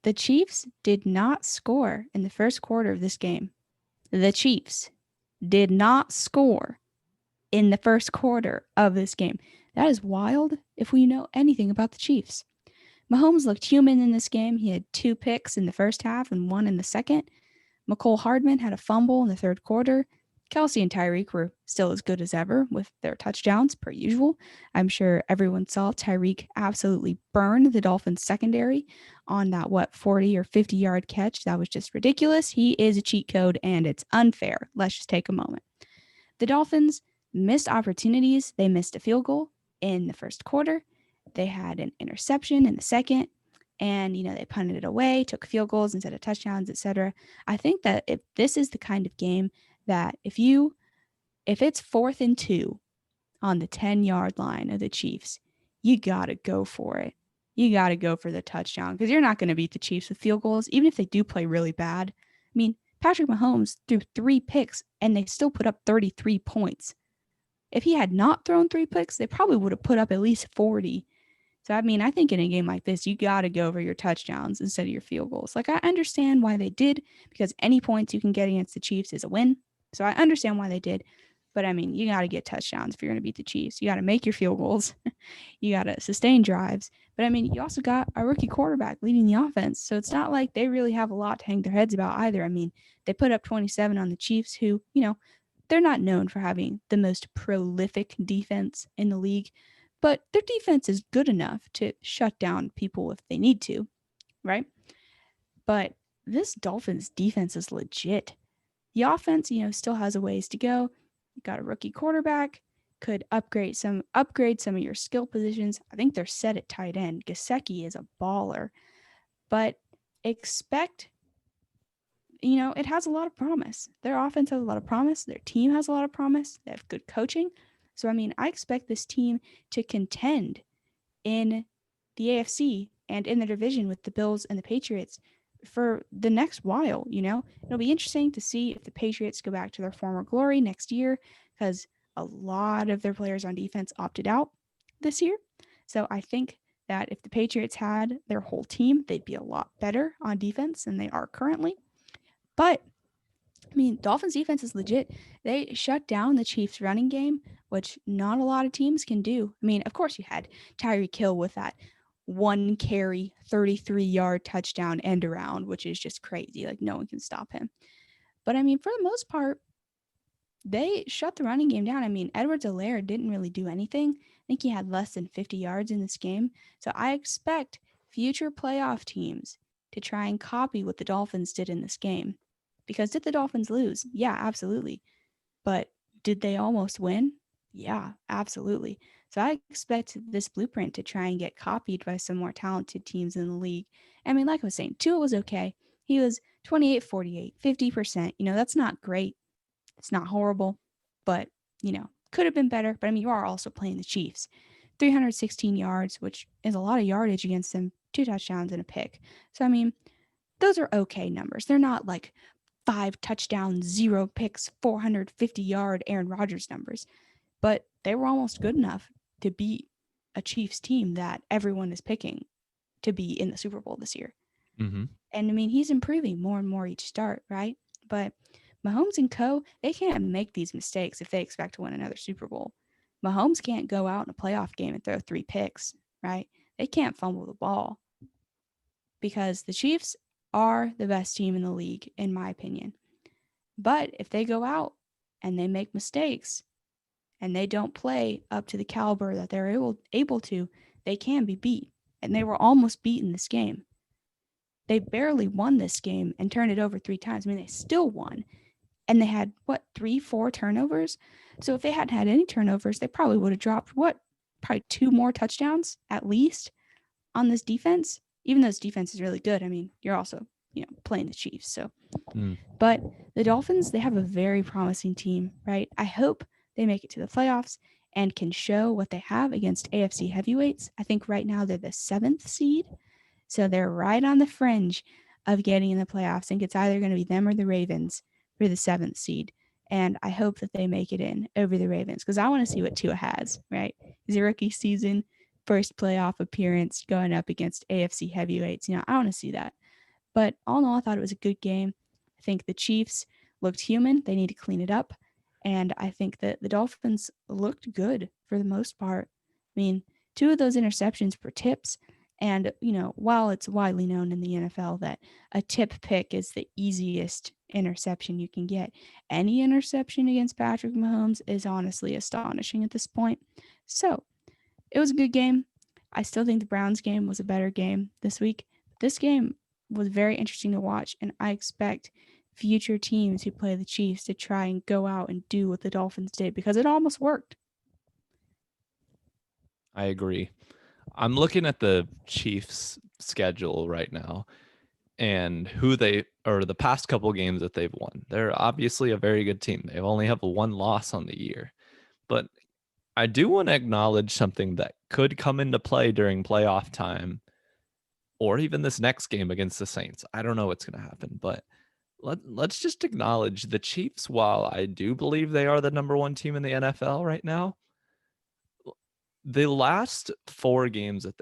B: The Chiefs did not score in the first quarter of this game. The Chiefs did not score in the first quarter of this game. That is wild if we know anything about the Chiefs. Mahomes looked human in this game. He had 2 picks in the first half and 1 in the second. McCole Hardman had a fumble in the third quarter. Kelsey and Tyreek were still as good as ever with their touchdowns, per usual. I'm sure everyone saw Tyreek absolutely burn the Dolphins secondary on that, 40 or 50-yard catch. That was just ridiculous. He is a cheat code, and it's unfair. Let's just take a moment. The Dolphins missed opportunities. They missed a field goal in the first quarter. They had an interception in the second. And, they punted it away, took field goals instead of touchdowns, etc. I think that if this is the kind of game that if it's 4th and 2 on the 10-yard line of the Chiefs, you got to go for it. You got to go for the touchdown because you're not going to beat the Chiefs with field goals, even if they do play really bad. I mean, Patrick Mahomes threw 3 picks and they still put up 33 points. If he had not thrown 3 picks, they probably would have put up at least 40. So, I mean, I think in a game like this, you got to go for your touchdowns instead of your field goals. Like, I understand why they did because any points you can get against the Chiefs is a win. So, I understand why they did. But, I mean, you got to get touchdowns if you're going to beat the Chiefs. You got to make your field goals. You got to sustain drives. But, I mean, you also got a rookie quarterback leading the offense. So, it's not like they really have a lot to hang their heads about either. I mean, they put up 27 on the Chiefs who, they're not known for having the most prolific defense in the league. But their defense is good enough to shut down people if they need to, right? But this Dolphins defense is legit. The offense, still has a ways to go. You got a rookie quarterback, could upgrade some of your skill positions. I think they're set at tight end. Gesicki is a baller. But expect, it has a lot of promise. Their offense has a lot of promise. Their team has a lot of promise. They have good coaching. So, I mean, I expect this team to contend in the AFC and in the division with the Bills and the Patriots for the next while. It'll be interesting to see if the Patriots go back to their former glory next year because a lot of their players on defense opted out this year. So I think that if the Patriots had their whole team, they'd be a lot better on defense than they are currently. But I mean, Dolphins defense is legit. They shut down the Chiefs running game, which not a lot of teams can do. I mean, of course you had Tyreek Hill with that 1 carry, 33-yard touchdown end around, which is just crazy. Like no one can stop him. But I mean, for the most part, they shut the running game down. I mean, Edwards-Helaire didn't really do anything. I think he had less than 50 yards in this game. So I expect future playoff teams to try and copy what the Dolphins did in this game. Because did the Dolphins lose? Yeah, absolutely. But did they almost win? Yeah, absolutely. So I expect this blueprint to try and get copied by some more talented teams in the league. I mean, like I was saying, Tua was okay. He was 28-48, 50%. That's not great. It's not horrible, but, could have been better. But I mean, you are also playing the Chiefs. 316 yards, which is a lot of yardage against them, 2 touchdowns and a pick. So, I mean, those are okay numbers. They're not like 5 touchdowns, 0 picks, 450-yard Aaron Rodgers numbers. But they were almost good enough to beat a Chiefs team that everyone is picking to be in the Super Bowl this year.
A: Mm-hmm.
B: And I mean, he's improving more and more each start, right? But Mahomes and co, they can't make these mistakes if they expect to win another Super Bowl. Mahomes can't go out in a playoff game and throw 3 picks, right? They can't fumble the ball because the Chiefs are the best team in the league, in my opinion. But if they go out and they make mistakes and they don't play up to the caliber that they're able to, they can be beat. And they were almost beaten this game. They barely won this game and turned it over 3 times. I mean, they still won. And they had, 3, 4 turnovers? So if they hadn't had any turnovers, they probably would have dropped, probably 2 more touchdowns at least on this defense. Even though this defense is really good, I mean, you're also, playing the Chiefs. So, But the Dolphins, they have a very promising team, right? I hope they make it to the playoffs and can show what they have against AFC heavyweights. I think right now they're the 7th seed. So they're right on the fringe of getting in the playoffs. I think it's either going to be them or the Ravens for the 7th seed. And I hope that they make it in over the Ravens because I want to see what Tua has, right? His rookie season, first playoff appearance going up against AFC heavyweights. I want to see that. But all in all, I thought it was a good game. I think the Chiefs looked human. They need to clean it up. And I think that the Dolphins looked good for the most part. I mean, two of those interceptions were tips. And, while it's widely known in the NFL that a tip pick is the easiest interception you can get, any interception against Patrick Mahomes is honestly astonishing at this point. So it was a good game. I still think the Browns game was a better game this week. This game was very interesting to watch, and I expect future teams who play the Chiefs to try and go out and do what the Dolphins did because it almost worked.
A: I agree. I'm looking at the Chiefs schedule right now and who they or the past couple games that they've won. They're obviously a very good team. They only have one loss on the year. But I do want to acknowledge something that could come into play during playoff time or even this next game against the Saints. I don't know what's going to happen, but let's just acknowledge the Chiefs. While I do believe they are the number one team in the NFL right now, the last four games that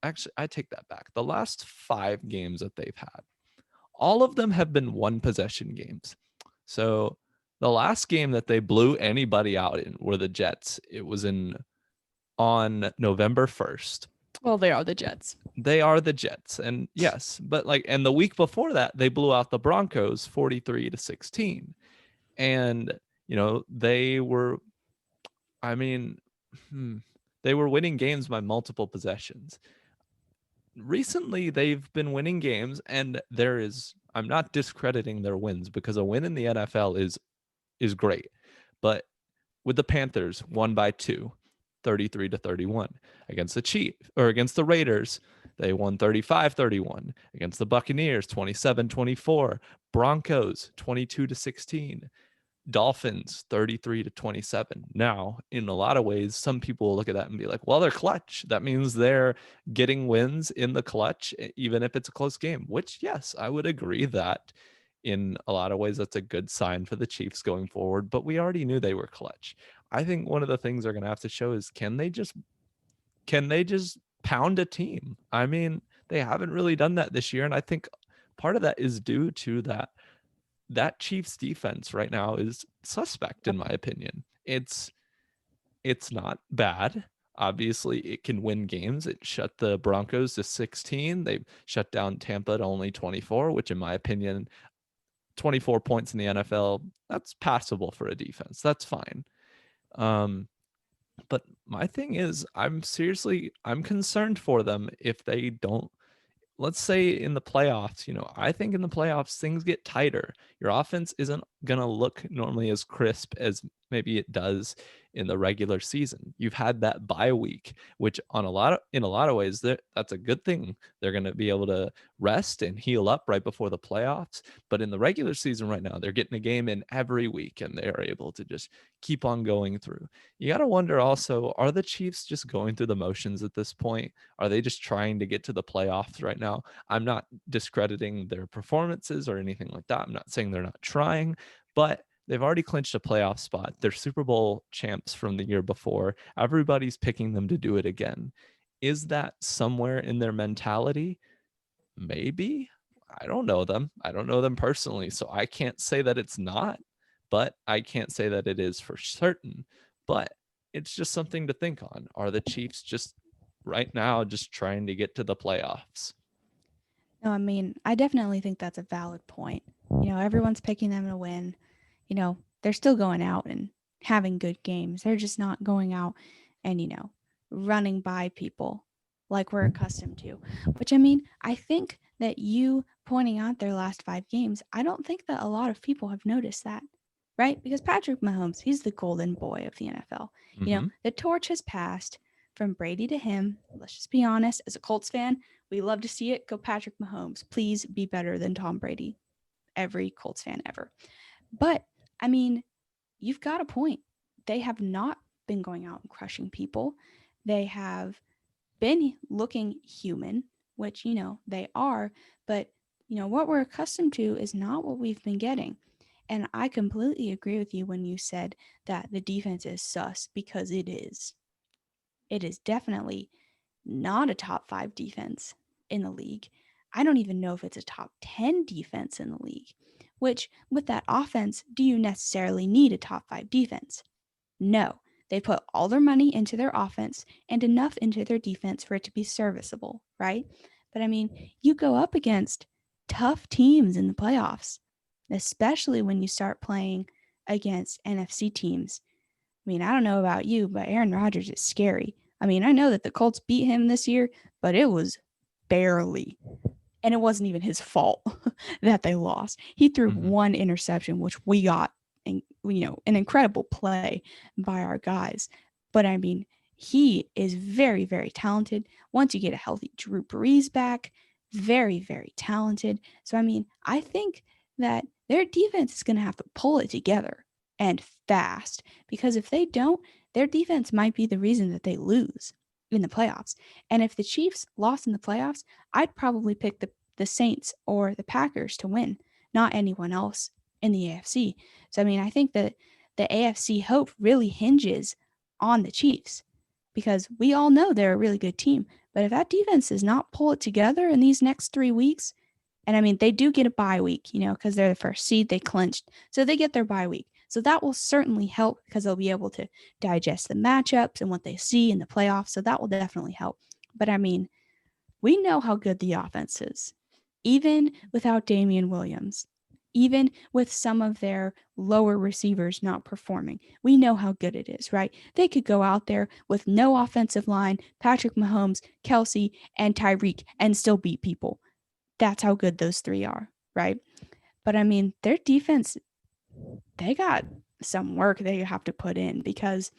A: actually, I take that back. The last five games that they've had, all of them have been one possession games. So the last game that they blew anybody out in were the Jets. It was on November 1st.
B: Well, they are the Jets.
A: They are the Jets. And yes, but and the week before that, they blew out the Broncos 43-16. And, they were, I mean, they were winning games by multiple possessions. Recently, they've been winning games, and I'm not discrediting their wins because a win in the NFL is great. But with the Panthers, won by 2, 33-31. Against the Chiefs or against the Raiders, they won 35-31. Against the Buccaneers, 27-24. Broncos, 22-16. Dolphins 33-27. Now, in a lot of ways, some people will look at that and be like, well, they're clutch. That means they're getting wins in the clutch, even if it's a close game, which, yes, I would agree that in a lot of ways, that's a good sign for the Chiefs going forward. But we already knew they were clutch. I think one of the things they're going to have to show is can they just pound a team? I mean, they haven't really done that this year. And I think part of that is due to that Chiefs defense right now is suspect in my opinion. It's not bad. Obviously, it can win games. It shut the Broncos to 16. They shut down Tampa to only 24, which in my opinion, 24 points in the NFL, that's passable for a defense. That's fine. But my thing is, I'm concerned for them if they don't. Let's say in the playoffs, I think in the playoffs, things get tighter. Your offense isn't going to look normally as crisp as maybe it does in the regular season. You've had that bye week, which in a lot of ways, that's a good thing. They're going to be able to rest and heal up right before the playoffs. But in the regular season right now, they're getting a game in every week and they're able to just keep on going through. You got to wonder also, are the Chiefs just going through the motions at this point? Are they just trying to get to the playoffs right now? I'm not discrediting their performances or anything like that. I'm not saying they're not trying, but they've already clinched a playoff spot. They're Super Bowl champs from the year before. Everybody's picking them to do it again. Is that somewhere in their mentality? Maybe. I don't know them. I don't know them personally, so I can't say that it's not, but I can't say that it is for certain. But it's just something to think on. Are the Chiefs just right now just trying to get to the playoffs?
B: No, I mean, I definitely think that's a valid point. Everyone's picking them to win. They're still going out and having good games. They're just not going out and, running by people like we're accustomed to. Which, I mean, I think that you pointing out their last 5 games, I don't think that a lot of people have noticed that, right? Because Patrick Mahomes, he's the golden boy of the NFL.
A: Mm-hmm.
B: The torch has passed from Brady to him. Let's just be honest. As a Colts fan, we love to see it. Go Patrick Mahomes. Please be better than Tom Brady. Every Colts fan ever. But I mean, you've got a point. They have not been going out and crushing people. They have been looking human, which, they are. But, what we're accustomed to is not what we've been getting. And I completely agree with you when you said that the defense is sus because it is. It is definitely not a top 5 defense in the league. I don't even know if it's a top 10 defense in the league, which with that offense, do you necessarily need a top 5 defense? No. They put all their money into their offense and enough into their defense for it to be serviceable, right? But I mean, you go up against tough teams in the playoffs, especially when you start playing against NFC teams. I mean, I don't know about you, but Aaron Rodgers is scary. I mean, I know that the Colts beat him this year, but it was barely. And it wasn't even his fault that they lost. He threw
A: Mm-hmm.
B: one interception, which we got, and an incredible play by our guys. But I mean, he is very, very talented. Once you get a healthy Drew Brees back, very, very talented. So I mean, I think that their defense is going to have to pull it together and fast, because if they don't, their defense might be the reason that they lose in the playoffs. And if the Chiefs lost in the playoffs, I'd probably pick the Saints or the Packers to win, not anyone else in the AFC. So, I mean, I think that the AFC hope really hinges on the Chiefs, because we all know they're a really good team. But if that defense does not pull it together in these next 3 weeks, and I mean, they do get a bye week, because they're the first seed, they clinched. So they get their bye week. So that will certainly help, because they'll be able to digest the matchups and what they see in the playoffs. So that will definitely help. But I mean, we know how good the offense is, even without Damian Williams, even with some of their lower receivers not performing. We know how good it is, right? They could go out there with no offensive line, Patrick Mahomes, Kelsey, and Tyreek, and still beat people. That's how good those three are, right? But I mean, their defense, they got some work they have to put in, because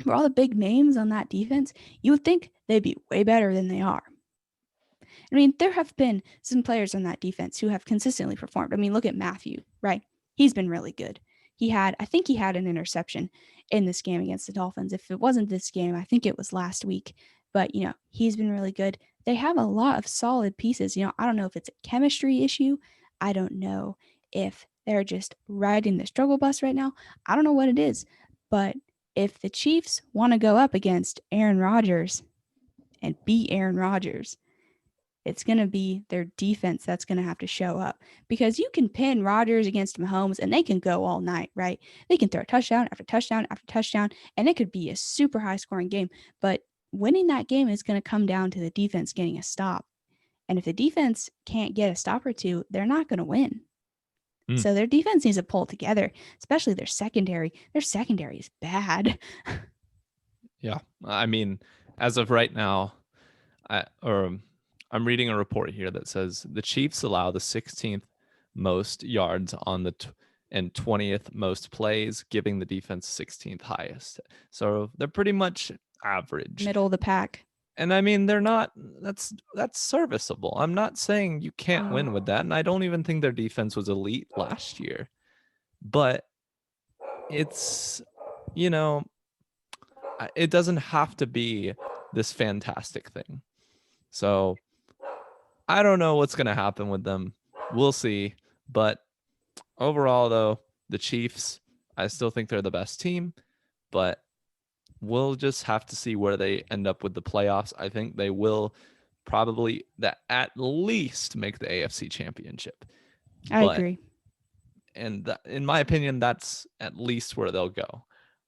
B: for all the big names on that defense, you would think they'd be way better than they are. I mean, there have been some players on that defense who have consistently performed. I mean, look at Matthew, right? He's been really good. I think he had an interception in this game against the Dolphins. If it wasn't this game, I think it was last week. But, he's been really good. They have a lot of solid pieces. I don't know if it's a chemistry issue. I don't know if they're just riding the struggle bus right now. I don't know what it is. But if the Chiefs want to go up against Aaron Rodgers and beat Aaron Rodgers, it's going to be their defense that's going to have to show up, because you can pin Rodgers against Mahomes and they can go all night, right? They can throw touchdown after touchdown after touchdown, and it could be a super high scoring game. But winning that game is going to come down to the defense getting a stop. And if the defense can't get a stop or two, they're not going to win.
A: Mm.
B: So their defense needs to pull together, especially their secondary. Their secondary is bad.
A: Yeah. I mean, as of right now, I'm reading a report here that says the Chiefs allow the 16th most yards on the and 20th most plays, giving the defense 16th highest. So they're pretty much average.
B: Middle of the pack.
A: And I mean, they're not. That's serviceable. I'm not saying you can't win with that, and I don't even think their defense was elite last year. But it's, it doesn't have to be this fantastic thing. So I don't know what's going to happen with them. We'll see. But overall, though, the Chiefs, I still think they're the best team. But we'll just have to see where they end up with the playoffs. I think they will probably at least make the AFC Championship.
B: I agree.
A: And in my opinion, that's at least where they'll go.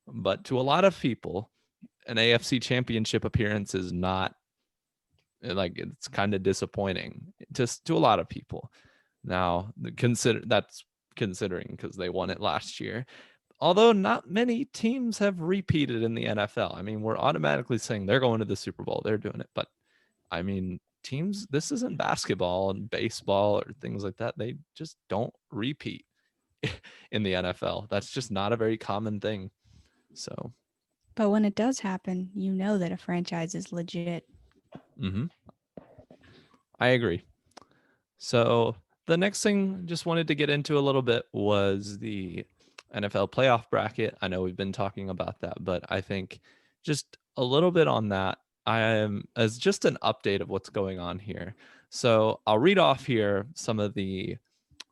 A: But to a lot of people, an AFC Championship appearance is not, like, it's kind of disappointing to a lot of people. Now, that's considering because they won it last year. Although not many teams have repeated in the NFL. I mean, we're automatically saying they're going to the Super Bowl, they're doing it. But I mean, teams, this isn't basketball and baseball or things like that. They just don't repeat in the NFL. That's just not a very common thing. So,
B: but when it does happen, you know that a franchise is legit.
A: I agree. So the next thing just wanted to get into a little bit was the NFL playoff bracket. I know we've been talking about that, but I think just a little bit on that, I am as just an update of what's going on here. So I'll read off here some of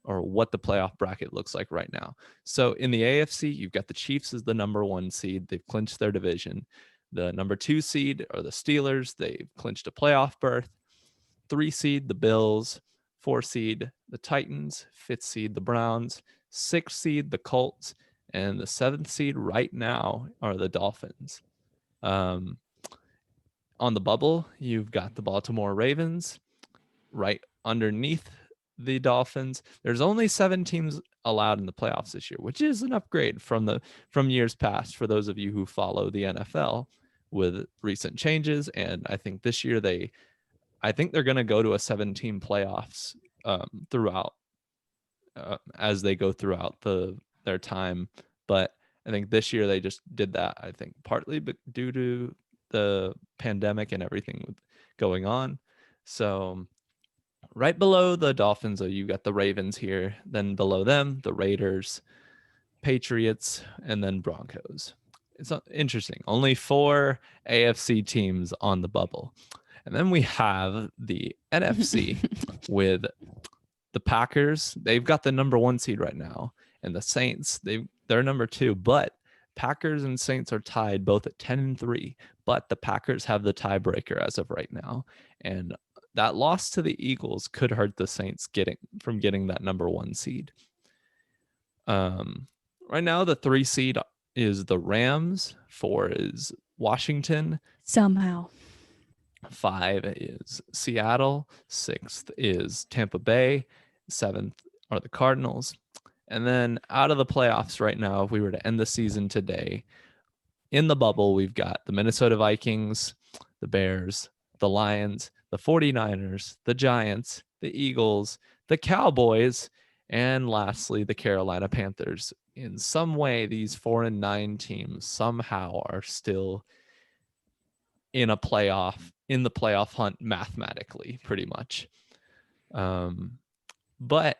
A: what the playoff bracket looks like right now. So in the AFC, you've got the Chiefs as the number 1 seed. They've clinched their division. The number 2 seed are the Steelers. They've clinched a playoff berth. 3 seed, the Bills, 4 seed, the Titans, 5th seed, the Browns, 6th seed, the Colts, and the 7th seed right now are the Dolphins. Um, on the bubble, you've got the Baltimore Ravens right underneath the Dolphins. There's only 7 teams allowed in the playoffs this year, which is an upgrade from years past for those of you who follow the NFL with recent changes. And I think this year I think they're going to go to a 7-team playoffs throughout as they go throughout their time. But I think this year they just did that. I think partly due to the pandemic and everything going on. So right below the Dolphins, you got the Ravens here. Then below them, the Raiders, Patriots, and then Broncos. It's interesting. Only 4 AFC teams on the bubble. And then we have the NFC with the Packers. They've got the number 1 seed right now. And the Saints, they're number 2. But Packers and Saints are tied both at 10-3. But the Packers have the tiebreaker as of right now. And that loss to the Eagles could hurt the Saints from getting that number 1 seed. Right now, the 3 seed is the Rams. 4 is Washington.
B: Somehow.
A: 5 is Seattle. 6th is Tampa Bay. 7th are the Cardinals. And then out of the playoffs right now, if we were to end the season today, in the bubble, we've got the Minnesota Vikings, the Bears, the Lions, the 49ers, the Giants, the Eagles, the Cowboys, and lastly, the Carolina Panthers. In some way, these 4-9 teams somehow are still in the playoff hunt mathematically, pretty much. But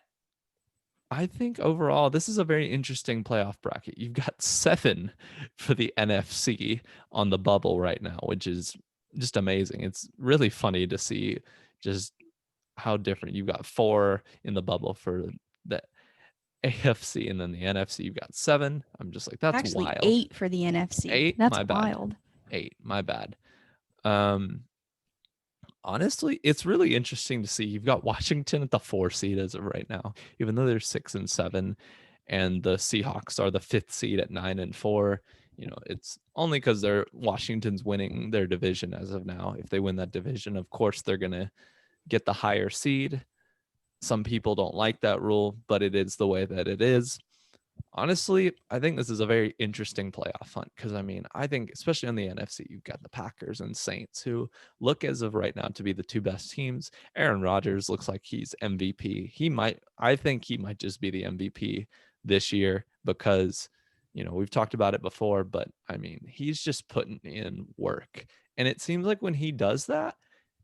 A: I think overall, this is a very interesting playoff bracket. You've got 7 for the NFC on the bubble right now, which is just amazing. It's really funny to see just how different. You've got 4 in the bubble for the AFC, and then the NFC, you've got 7. I'm just like, that's
B: Actually,
A: wild.
B: 8 for the NFC.
A: 8?
B: That's
A: My bad.
B: wild.
A: 8, my bad. Honestly, it's really interesting to see. You've got Washington at the 4 seed as of right now, even though they're 6 and 7, and the Seahawks are the 5th seed at 9 and 4. You know, it's only because Washington's winning their division as of now. If they win that division, of course, they're going to get the higher seed. Some people don't like that rule, but it is the way that it is. Honestly, I think this is a very interesting playoff hunt because, I mean, I think especially on the NFC, you've got the Packers and Saints who look as of right now to be the 2 best teams. Aaron Rodgers looks like he's MVP. I think he might just be the MVP this year because, you know, we've talked about it before, but I mean, he's just putting in work. And it seems like when he does that,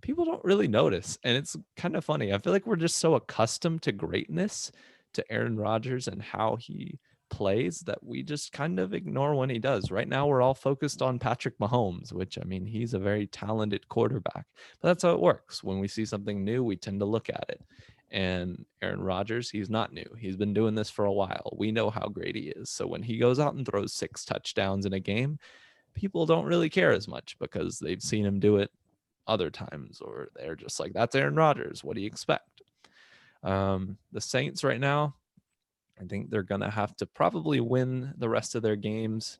A: people don't really notice. And it's kind of funny. I feel like we're just so accustomed to greatness, to Aaron Rodgers and how he plays, that we just kind of ignore when he does. Right now, we're all focused on Patrick Mahomes, which, I mean, he's a very talented quarterback. But that's how it works. When we see something new, we tend to look at it. And Aaron Rodgers, he's not new. He's been doing this for a while. We know how great he is. So when he goes out and throws 6 touchdowns in a game, people don't really care as much because they've seen him do it other times, or they're just like, that's Aaron Rodgers. What do you expect? The Saints right now, I think they're going to have to probably win the rest of their games.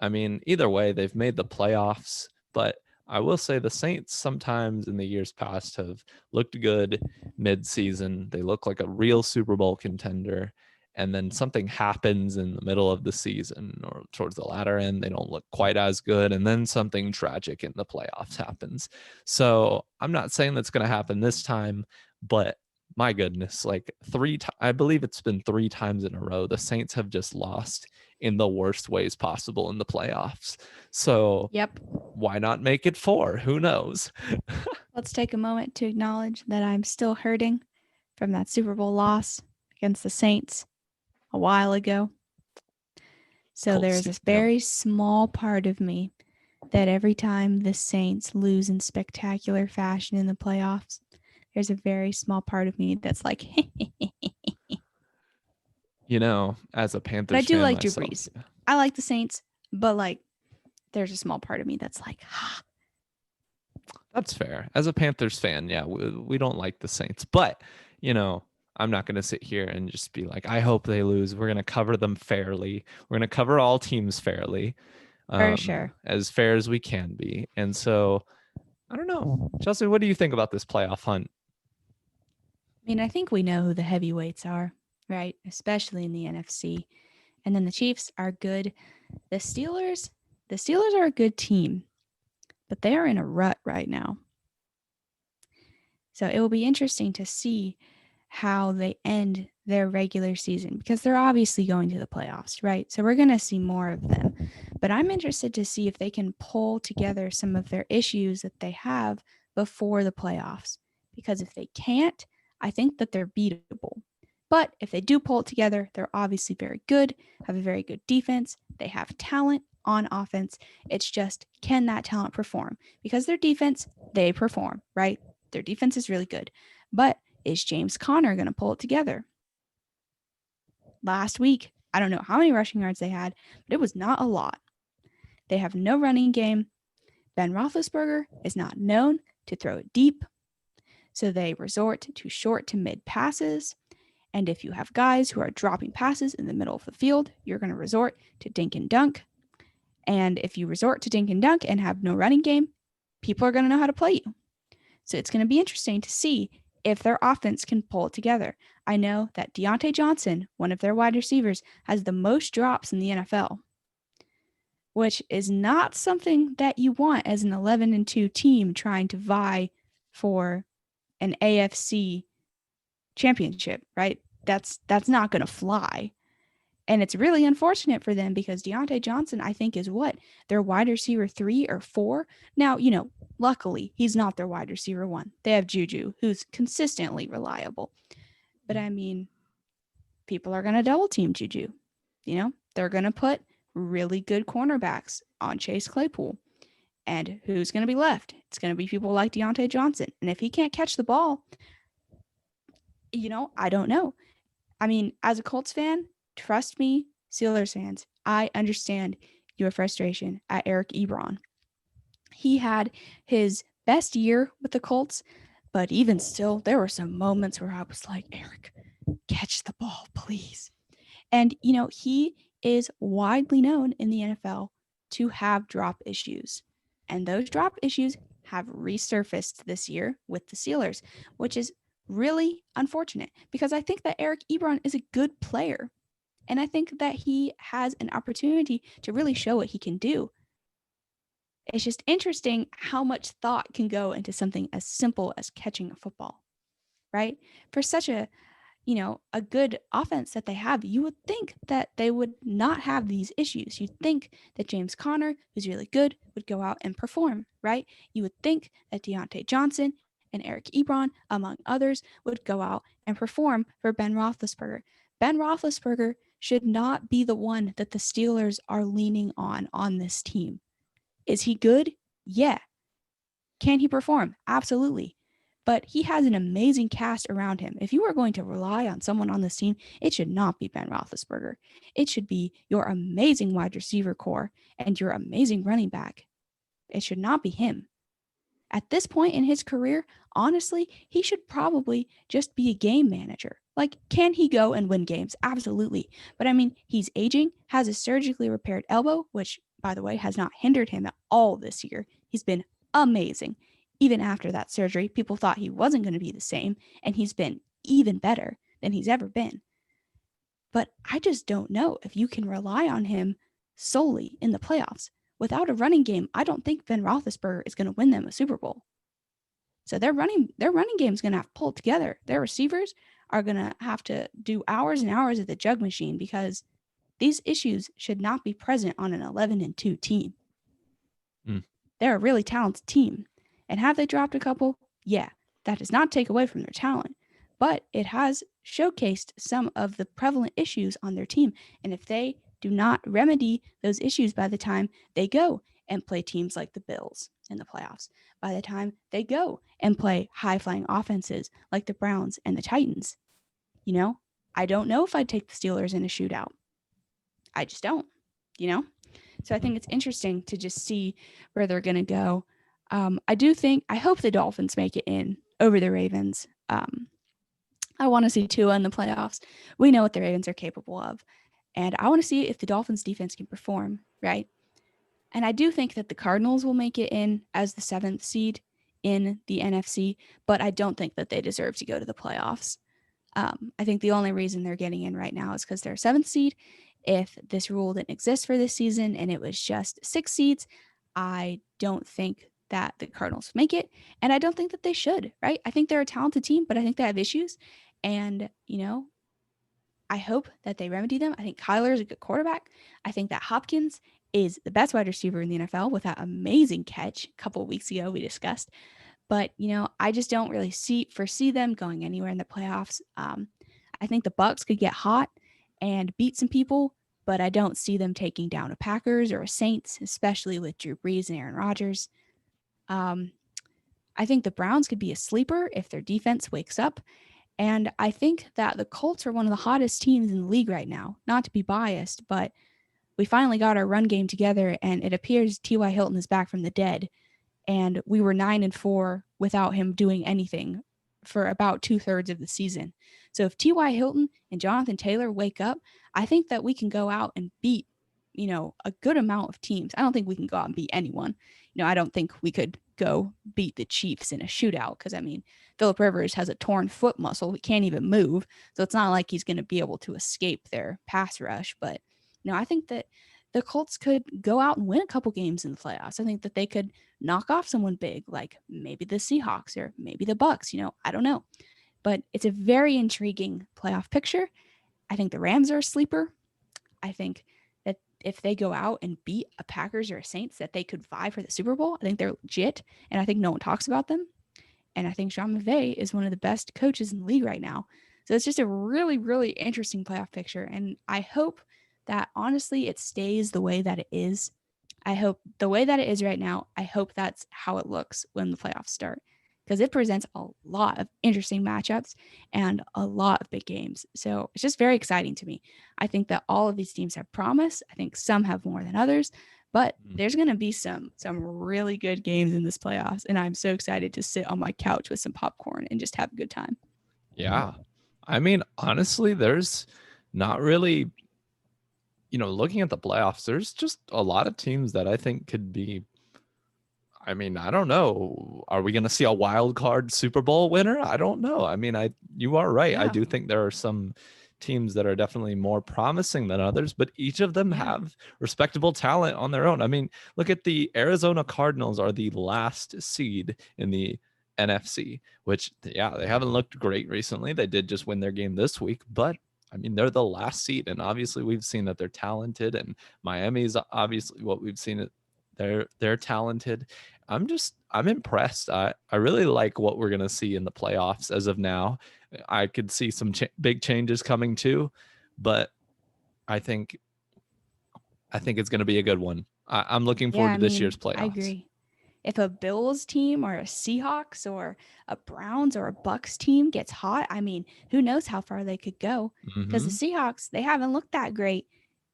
A: I mean, either way, they've made the playoffs, but I will say the Saints sometimes in the years past have looked good mid-season. They look like a real Super Bowl contender. And then something happens in the middle of the season or towards the latter end. They don't look quite as good. And then something tragic in the playoffs happens. So I'm not saying that's going to happen this time, but my goodness, like I believe it's been 3 times in a row. The Saints have just lost in the worst ways possible in the playoffs. So
B: Yep.
A: Why not make it 4? Who knows?
B: Let's take a moment to acknowledge that I'm still hurting from that Super Bowl loss against the Saints a while ago. So there's this very small part of me that every time the Saints lose in spectacular fashion in the playoffs, there's a very small part of me that's like,
A: you know, as a Panthers
B: but I do
A: fan
B: like Drew
A: myself,
B: Brees.
A: yeah.
B: I like the Saints, but like, there's a small part of me that's like,
A: That's fair. As a Panthers fan, yeah, we don't like the Saints, but you know, I'm not going to sit here and just be like, I hope they lose. We're going to cover them fairly. We're going to cover all teams fairly,
B: For sure.
A: as fair as we can be. And so, I don't know, Chelsea, what do you think about this playoff hunt?
B: I mean, I think we know who the heavyweights are, right? Especially in the NFC. And then the Chiefs are good. The Steelers, the Steelers are a good team, but they are in a rut right now. So it will be interesting to see how they end their regular season because they're obviously going to the playoffs, right? So we're going to see more of them. But I'm interested to see if they can pull together some of their issues that they have before the playoffs. Because if they can't, I think that they're beatable. But if they do pull it together, they're obviously very good, have a very good defense, they have talent on offense. It's just, can that talent perform? Because their defense, they perform, right? Their defense is really good. But is James Conner going to pull it together? Last week, I don't know how many rushing yards they had, but it was not a lot. They have no running game. Ben Roethlisberger is not known to throw it deep, so they resort to short to mid passes. And if you have guys who are dropping passes in the middle of the field, you're going to resort to dink and dunk. And if you resort to dink and dunk and have no running game, people are going to know how to play you. So it's going to be interesting to see if their offense can pull it together. I know that Deontay Johnson, one of their wide receivers, has the most drops in the NFL, which is not something that you want as an 11-2 team trying to vie for an AFC championship, right? That's not going to fly. And it's really unfortunate for them because Deontay Johnson, I think, is what? Their wide receiver 3 or 4. Now, luckily, he's not their wide receiver 1. They have Juju, who's consistently reliable. But I mean, people are going to double team Juju. They're going to put really good cornerbacks on Chase Claypool. And who's going to be left? It's going to be people like Deontay Johnson. And if he can't catch the ball, I don't know. I mean, as a Colts fan, trust me, Steelers fans, I understand your frustration at Eric Ebron. He had his best year with the Colts, but even still, there were some moments where I was like, Eric, catch the ball, please. And, he is widely known in the NFL to have drop issues. And those drop issues have resurfaced this year with the Steelers, which is really unfortunate because I think that Eric Ebron is a good player. And I think that he has an opportunity to really show what he can do. It's just interesting how much thought can go into something as simple as catching a football, right? For such a good offense that they have, you would think that they would not have these issues. You'd think that James Conner, who's really good, would go out and perform, right? You would think that Deontay Johnson and Eric Ebron, among others, would go out and perform for Ben Roethlisberger. Ben Roethlisberger should not be the one that the Steelers are leaning on this team. Is he good? Yeah. Can he perform? Absolutely. But he has an amazing cast around him. If you are going to rely on someone on this team, it should not be Ben Roethlisberger. It should be your amazing wide receiver core and your amazing running back. It should not be him. At this point in his career, honestly, he should probably just be a game manager. Like, can he go and win games? Absolutely. But I mean, he's aging, has a surgically repaired elbow, which, by the way, has not hindered him at all this year. He's been amazing. Even after that surgery, people thought he wasn't going to be the same, and he's been even better than he's ever been. But I just don't know if you can rely on him solely in the playoffs. Without a running game, I don't think Ben Roethlisberger is going to win them a Super Bowl. So their running game is going to have to pull together. Their receivers are going to have to do hours and hours at the jug machine because these issues should not be present on an 11-2 team. They're a really talented team. And have they dropped a couple? Yeah, that does not take away from their talent, but it has showcased some of the prevalent issues on their team. And if they do not remedy those issues by the time they go and play teams like the Bills in the playoffs, by the time they go and play high-flying offenses like the Browns and the Titans, I don't know if I'd take the Steelers in a shootout. I just don't, So I think it's interesting to just see where they're going to go. I hope the Dolphins make it in over the Ravens. I want to see Tua in the playoffs. We know what the Ravens are capable of. And I want to see if the Dolphins defense can perform, right? And I do think that the Cardinals will make it in as the seventh seed in the NFC, but I don't think that they deserve to go to the playoffs. I think the only reason they're getting in right now is because they're a seventh seed. If this rule didn't exist for this season and it was just six seeds, I don't think that the Cardinals make it. And I don't think that they should, right? I think they're a talented team, but I think they have issues. And, I hope that they remedy them. I think Kyler is a good quarterback. I think that Hopkins is the best wide receiver in the NFL with that amazing catch a couple of weeks ago we discussed. But I just don't really foresee them going anywhere in the playoffs. I think the Bucks could get hot and beat some people, but I don't see them taking down a Packers or a Saints, especially with Drew Brees and Aaron Rodgers. Um, I think the Browns could be a sleeper if their defense wakes up. And I think that the Colts are one of the hottest teams in the league right now. Not to be biased, but we finally got our run game together, and it appears T.Y. Hilton is back from the dead. And we were 9-4 without him doing anything for about 2/3 of the season. So if T.Y. Hilton and Jonathan Taylor wake up, I think that we can go out and beat, a good amount of teams. I don't think we can go out and beat anyone. I don't think we could go beat the Chiefs in a shootout because, Philip Rivers has a torn foot muscle. He can't even move. So it's not like he's going to be able to escape their pass rush. But, I think that the Colts could go out and win a couple games in the playoffs. I think that they could knock off someone big, like maybe the Seahawks or maybe the Bucks. I don't know. But it's a very intriguing playoff picture. I think the Rams are a sleeper. I think that if they go out and beat a Packers or a Saints, that they could vie for the Super Bowl. I think they're legit, and I think no one talks about them. And I think Sean McVay is one of the best coaches in the league right now. So it's just a really, really interesting playoff picture. And I hope that honestly it stays the way that it is. I hope the way that it is right now, I hope that's how it looks when the playoffs start because it presents a lot of interesting matchups and a lot of big games. So it's just very exciting to me. I think that all of these teams have promise. I think some have more than others, but there's going to be some really good games in this playoffs, and I'm so excited to sit on my couch with some popcorn and just have a good time.
A: Yeah. I mean, honestly, there's not really, looking at the playoffs, there's just a lot of teams that I think could be. I mean, I don't know. Are we going to see a wild card Super Bowl winner? I don't know. I mean, you are right. I
B: Yeah.
A: do think there are some teams that are definitely more promising than others, but each of them have respectable talent on their own. I mean, look at the Arizona Cardinals are the last seed in the NFC, which, they haven't looked great recently. They did just win their game this week, but I mean, they're the last seed. And obviously we've seen that they're talented, and Miami's obviously what we've seen. They're talented. I'm impressed. I really like what we're going to see in the playoffs as of now. I could see some big changes coming too, but I think it's going to be a good one. I'm looking forward to this year's playoffs.
B: I agree. If a Bills team or a Seahawks or a Browns or a Bucks team gets hot, who knows how far they could go? Because the Seahawks, they haven't looked that great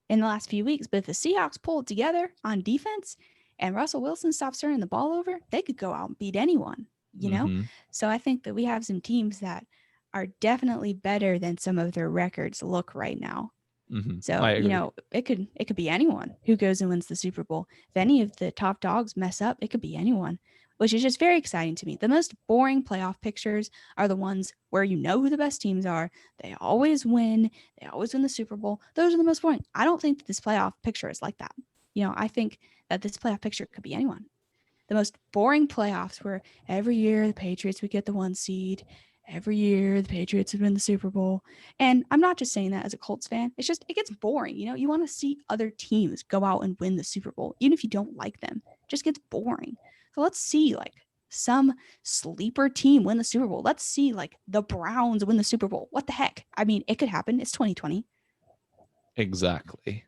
B: in the last few weeks. But if the Seahawks pull it together on defense and Russell Wilson stops turning the ball over, they could go out and beat anyone, So I think that we have some teams that are definitely better than some of their records look right now. So, it could be anyone who goes and wins the Super Bowl. If any of the top dogs mess up, it could be anyone, which is just very exciting to me. The most boring playoff pictures are the ones where you know who the best teams are. They always win. They always win the Super Bowl. Those are the most boring. I don't think that this playoff picture is like that. I think that this playoff picture could be anyone. The most boring playoffs where every year the Patriots would get the 1 seed. Every year the Patriots would win the Super Bowl. And I'm not just saying that as a Colts fan. It's just, it gets boring. You want to see other teams go out and win the Super Bowl, even if you don't like them. It just gets boring. So let's see some sleeper team win the Super Bowl. Let's see the Browns win the Super Bowl. What the heck? It could happen. It's 2020.
A: Exactly.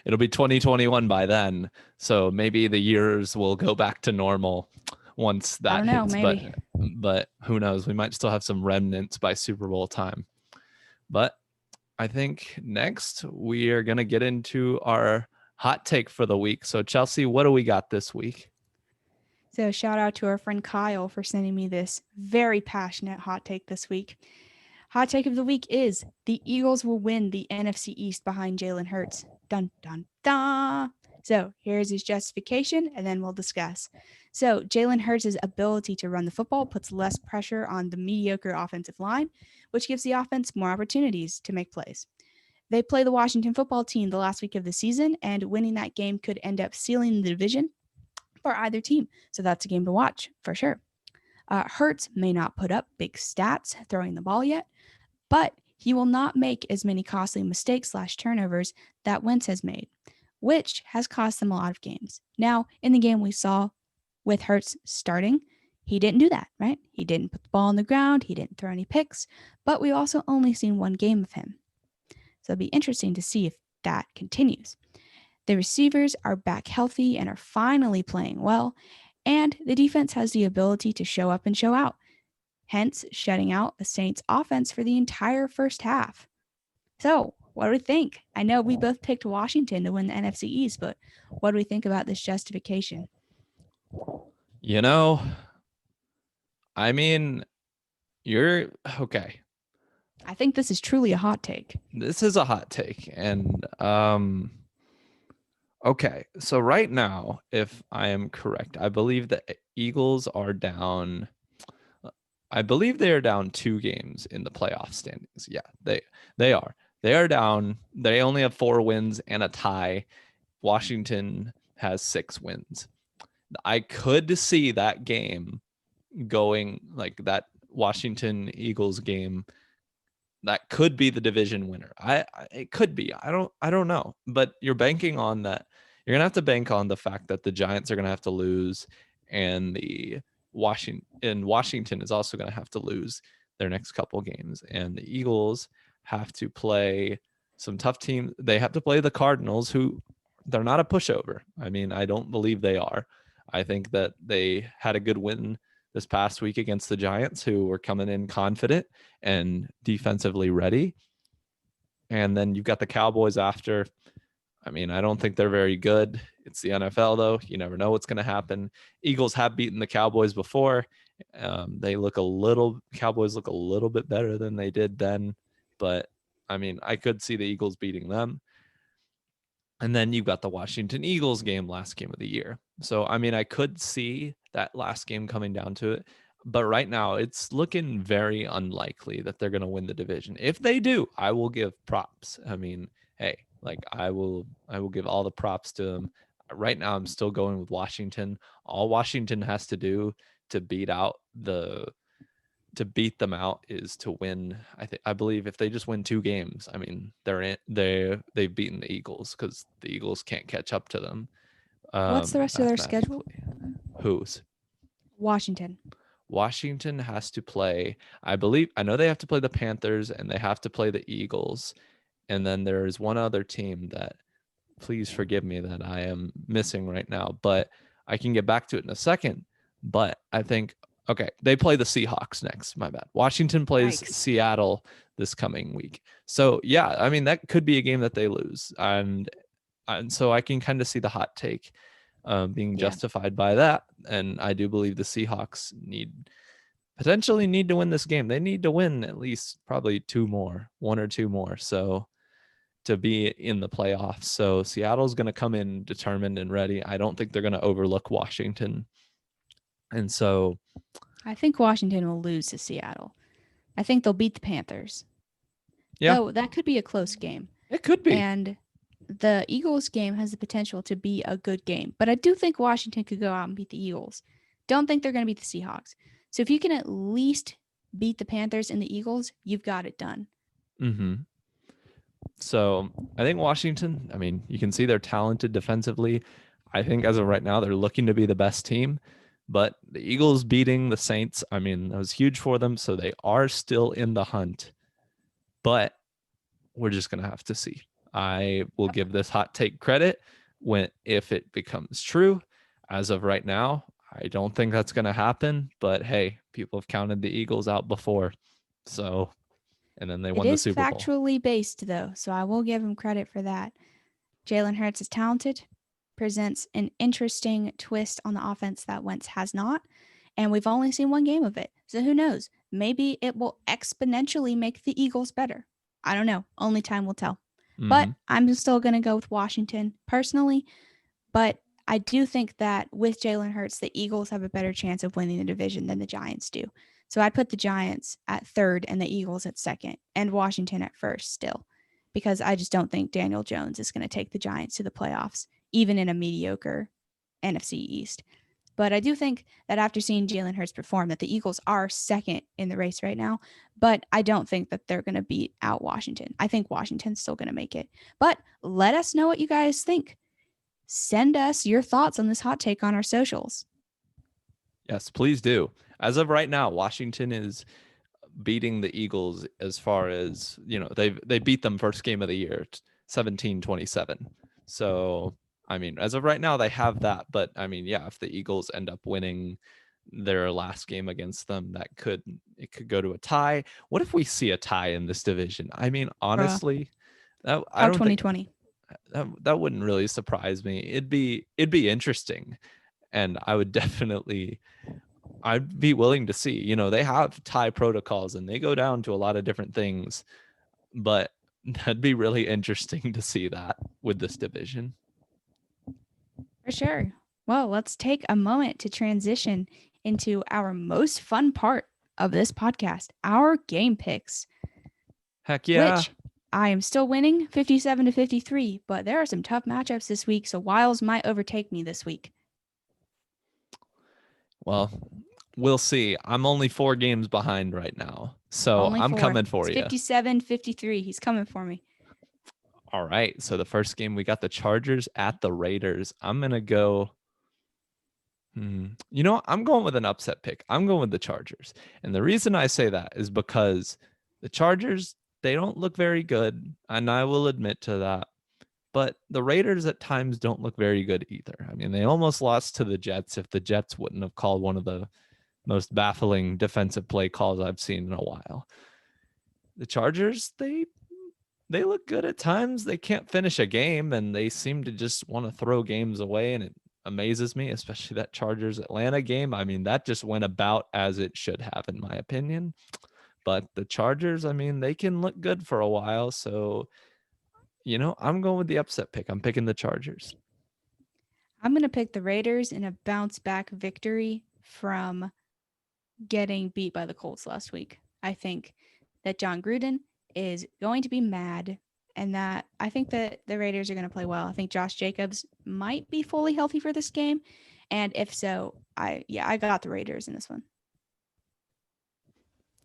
A: It'll be 2021 by then. So maybe the years will go back to normal once that hits. Maybe. But who knows? We might still have some remnants by Super Bowl time. But I think next we are going to get into our hot take for the week. So Chelsea, what do we got this week?
B: So, shout out to our friend Kyle for sending me this very passionate hot take this week. Hot take of the week is the Eagles will win the NFC East behind Jalen Hurts. Dun, dun, dun. So, here's his justification, and then we'll discuss. So, Jalen Hurts' ability to run the football puts less pressure on the mediocre offensive line, which gives the offense more opportunities to make plays. They play the Washington football team the last week of the season, and winning that game could end up sealing the division for either team. So that's a game to watch for sure. Hurts may not put up big stats throwing the ball yet, but he will not make as many costly mistakes/turnovers that Wentz has made, which has cost them a lot of games. Now, in the game we saw with Hurts starting, he didn't do that, right? He didn't put the ball on the ground, he didn't throw any picks, but we also only seen one game of him. So it'll be interesting to see if that continues. The receivers are back healthy and are finally playing well, and the defense has the ability to show up and show out, hence shutting out the Saints' offense for the entire first half. So, what do we think? I know we both picked Washington to win the NFC East, but what do we think about this justification?
A: You know, I mean, you're okay.
B: I think this is truly a hot take.
A: This is a hot take. And okay. So right now, if I am correct, I believe the Eagles are down. I believe they are down 2 games in the playoff standings. Yeah, they are. They are down. They only have 4 wins and a tie. Washington has 6 wins. I could see that game going, like that Washington Eagles game, that could be the division winner. It could be. I don't know. But you're banking on that. You're gonna have to bank on the fact that the Giants are gonna have to lose, and the Washington is also gonna have to lose their next couple games, and the Eagles have to play some tough teams. They have to play the Cardinals, who they're not a pushover. I mean, I don't believe they are. I think that they had a good win this past week against the Giants, who were coming in confident and defensively ready. And then you've got the Cowboys after. I mean, I don't think they're very good. It's the NFL, though. You never know what's going to happen. Eagles have beaten the Cowboys before. Cowboys look a little bit better than they did then. But, I mean, I could see the Eagles beating them. And then you've got the Washington Eagles game, last game of the year. So, I mean, I could see that last game coming down to it. But right now, it's looking very unlikely that they're going to win the division. If they do, I will give props. I mean, hey, like I will give all the props to them. Right now, I'm still going with Washington. All Washington has to do to beat them out is to win. I believe if they just win 2 games, I mean they've beaten the Eagles, because the Eagles can't catch up to them.
B: What's the rest of their schedule?
A: Who's?
B: Washington.
A: Washington has to play. I know they have to play the Panthers and they have to play the Eagles, and then there is one other team that, please forgive me, that I am missing right now, but I can get back to it in a second. But I think, okay, they play the Seahawks next. My bad. Washington plays
B: Yikes.
A: Seattle this coming week. So yeah, I mean that could be a game that they lose, and so I can kind of see the hot take being justified by that. And I do believe the Seahawks potentially need to win this game. They need to win at least probably 1 or 2 more. So to be in the playoffs. So Seattle's going to come in determined and ready. I don't think they're going to overlook Washington. And so
B: I think Washington will lose to Seattle. I think they'll beat the Panthers.
A: Yeah.
B: Though that could be a close game.
A: It could be.
B: And the Eagles game has the potential to be a good game. But I do think Washington could go out and beat the Eagles. Don't think they're going to beat the Seahawks. So if you can at least beat the Panthers and the Eagles, you've got it done.
A: Mm-hmm. So I think Washington, I mean, you can see they're talented defensively. I think as of right now, they're looking to be the best team. But the Eagles beating the Saints, I mean, that was huge for them. So they are still in the hunt. But we're just going to have to see. I will give this hot take credit if it becomes true. As of right now, I don't think that's going to happen. But hey, people have counted the Eagles out before. So, and then they won the Super Bowl.
B: It is factually based, though. So I will give him credit for that. Jalen Hurts is talented. presents an interesting twist on the offense that Wentz has not. And we've only seen one game of it. So who knows? Maybe it will exponentially make the Eagles better. I don't know. Only time will tell. But
A: Hmm.
B: I'm still going to go with Washington personally. But I do think that with Jalen Hurts, the Eagles have a better chance of winning the division than the Giants do. So I'd put the Giants at third and the Eagles at second and Washington at first still, because I just don't think Daniel Jones is going to take the Giants to the playoffs, even in a mediocre NFC East. But I do think that after seeing Jalen Hurts perform, that the Eagles are second in the race right now. But I don't think that they're going to beat out Washington. I think Washington's still going to make it. But let us know what you guys think. Send us your thoughts on this hot take on our socials.
A: Yes, please do. As of right now, Washington is beating the Eagles as far as, they beat them first game of the year, 17-27. So, I mean, as of right now, they have that. But I mean, yeah, if the Eagles end up winning their last game against them, it could go to a tie. What if we see a tie in this division? I mean,
B: Bruh,
A: honestly, I
B: how
A: don't think
B: 2020?
A: that wouldn't really surprise me. It'd be interesting, and I'd be willing to see. They have tie protocols and they go down to a lot of different things, but that'd be really interesting to see that with this division.
B: For sure. Well, let's take a moment to transition into our most fun part of this podcast, our game picks,
A: Heck yeah.
B: which I am still winning 57 to 53, but there are some tough matchups this week, so Wiles might overtake me this week.
A: Well, we'll see. I'm only 4 games behind right now, so
B: Only
A: I'm
B: four.
A: coming for
B: It's
A: you.
B: 57 53. He's coming for me.
A: All right. So the first game, we got the Chargers at the Raiders. I'm going to go. I'm going with an upset pick. I'm going with the Chargers. And the reason I say that is because the Chargers, they don't look very good. And I will admit to that. But the Raiders at times don't look very good either. I mean, they almost lost to the Jets if the Jets wouldn't have called one of the most baffling defensive play calls I've seen in a while. The Chargers, they look good at times. They can't finish a game and they seem to just want to throw games away, and it amazes me, especially that Chargers Atlanta game. I mean, that just went about as it should have, in my opinion. But the Chargers, I mean, they can look good for a while. So, I'm going with the upset pick. I'm picking the Chargers.
B: I'm going to pick the Raiders in a bounce back victory from getting beat by the Colts last week. I think that John Gruden is going to be mad, and that I think that the Raiders are going to play well. I think Josh Jacobs might be fully healthy for this game, and if so, I got the Raiders in this one.